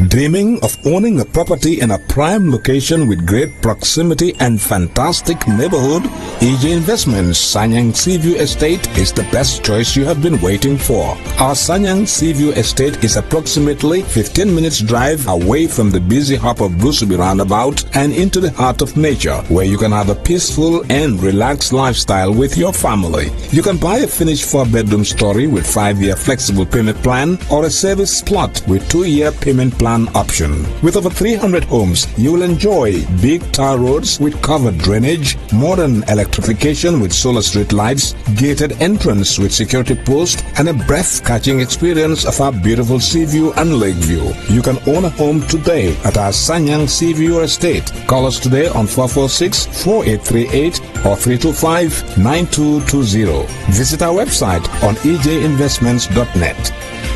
Dreaming of owning a property in a prime location with great proximity and fantastic neighborhood? EJ Investments Sanyang Seaview Estate is the best choice you have been waiting for. Our Sanyang Seaview Estate is approximately 15 minutes drive away from the busy hub of Brusubi roundabout and into the heart of nature, where you can have a peaceful and relaxed lifestyle with your family. You can buy a finished 4-bedroom story with 5-year flexible payment plan or a service plot with 2-year payment plan option. With over 300 homes, you will enjoy big tar roads with covered drainage, modern electrification with solar street lights, gated entrance with security post, and a breath-catching experience of our beautiful sea view and lake view. You can own a home today at our Sanyang Seaview Estate. Call us today on 446-4838 or 325-9220. Visit our website on ejinvestments.net.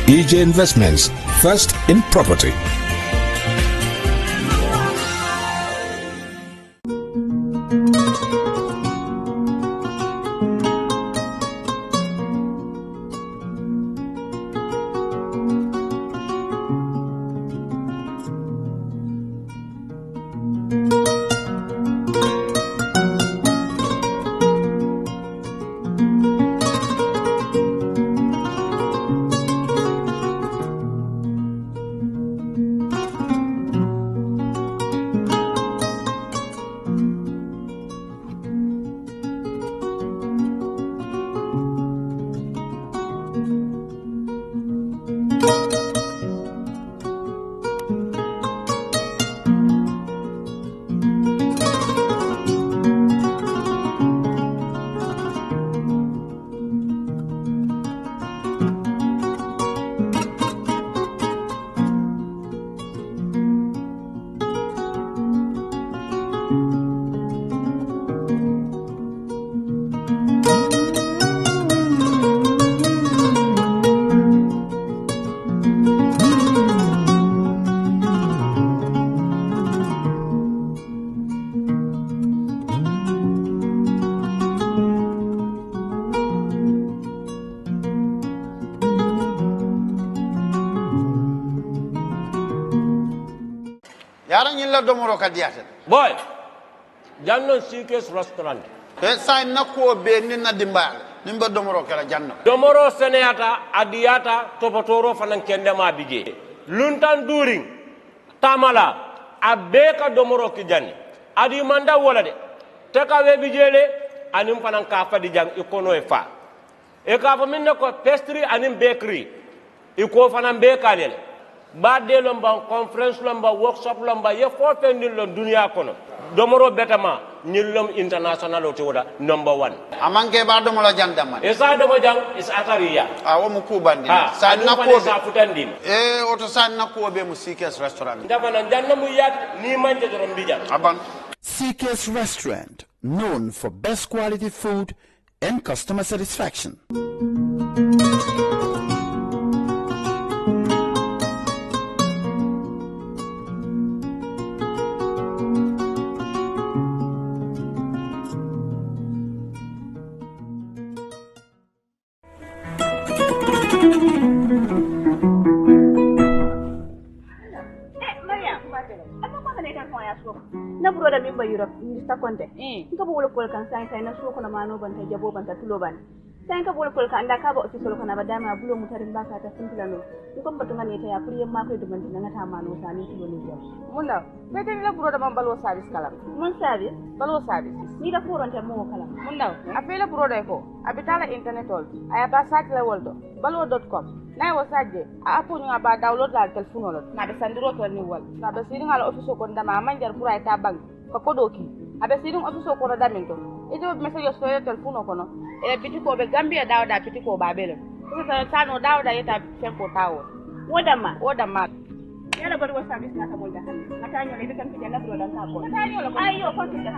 EJ Investments, first in property. yara ñilla domoro ka diate boy jannon sikes restaurant e say nakko be ni na dimbal nimbe domoro kala janno domoro seneyata adiyata topotoro fanan kendema bije luntan during tamala abeka domoro ki janni adi manda wala de teka we bijele anim fanan ka fadi jang ikono e fa e ka fa minne ko pastry anim bakery iko fanan be kalele badde lomba conference lomba workshop lomba ye fo fendil lo dunia kono domoro betama nyillom international o toda number 1 amanke ba domola jandama e sa domo jang is atariya awo mu kubandi sa nakko sa futandin e oto sa nakko be mu sikes restaurant ndaba nan jannamu yat ni manje dorom bija aban CK's Restaurant, known for best quality food and customer satisfaction. na broda min ba Europe ni sta konde nka bo wala kol kan sai na so ko na mano ban ta jabo ban ta tulo ban sai ka bo kol kan da ka ba office ko na ba dama bulo mutarin ba ka ta simpla no ko ba tunga ne ta ya kuriyan ma kai duban na ta mano sani tulo ne ya mun da me ta la broda man balwo service kala mun service balwo service ni da foron ta mo kala mun da a fela broda ko abitala internet all aya ba site la woldo balwo.com na wo sajje a apu nga ba download la telephone lo na be sandiro to ni wal na be sidin ala office ko ndama manjar pura ta bank ko kodoki abe sidin office ko da minto e do message so ya telephone ko no e biti ko be Gambia dawda biti ko babelo ko ta tano dawda yeta tempo tawo wodama yala bar wa service na ta mo da han na ta nyo le kan fi jalla bro dan ka ko ta nyo ko ayo ko ti da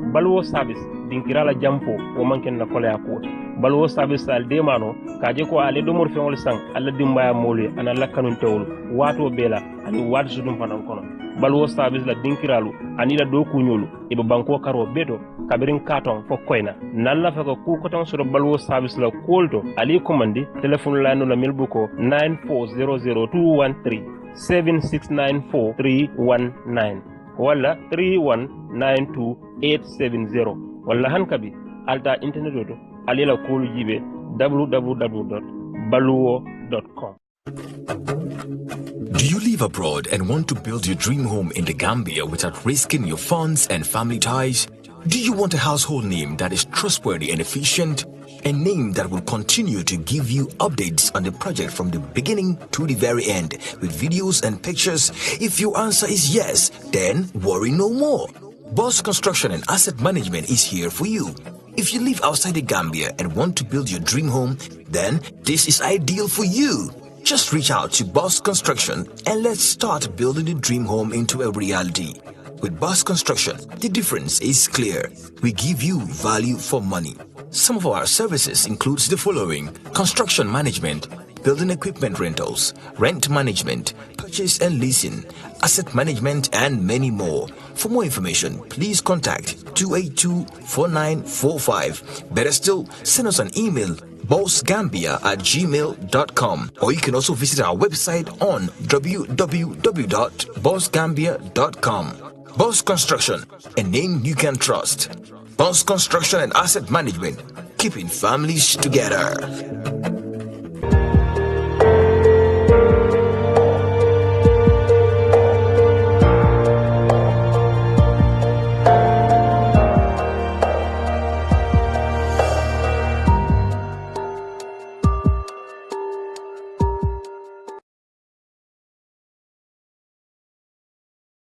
balwo service dinkirala jampo o manken na kolya ko balwo service al demano kaje ko ale do mor feŋol sang alla dimbaya molu ana lakkanun tewol wato bela ani wadu sudum fanan kono balwo service la dinkiralu ani la do kunyolu e be banko karo beto kabirin katon fo koyna nalla fa ko ku ko tan suro balwo service la kolto ali commandi telephone la no la milbuko 9400213 7694319 wala 3192870 wala hankabi alta internet do alila kolu jibe www.baluwo.com. Do you live abroad and want to build your dream home in the Gambia without risking your funds and family ties? Do you want a household name that is trustworthy and efficient? A name that will continue to give you updates on the project from the beginning to the very end with videos and pictures? If your answer is yes, then worry no more. Boss Construction and Asset Management is here for you. If you live outside the Gambia and want to build your dream home, then this is ideal for you. Just reach out to Boss Construction and let's start building the dream home into a reality. With Boss Construction, the difference is clear. We give you value for money. Some of our services includes the following: construction management, building equipment rentals, rent management, purchase and leasing, asset management, and many more. For more information, please contact 282-4945. Better still, send us an email, bossgambia@gmail.com, or you can also visit our website on www.bossgambia.com. Boss Construction, a name you can trust. Boss Construction and Asset Management, keeping families together.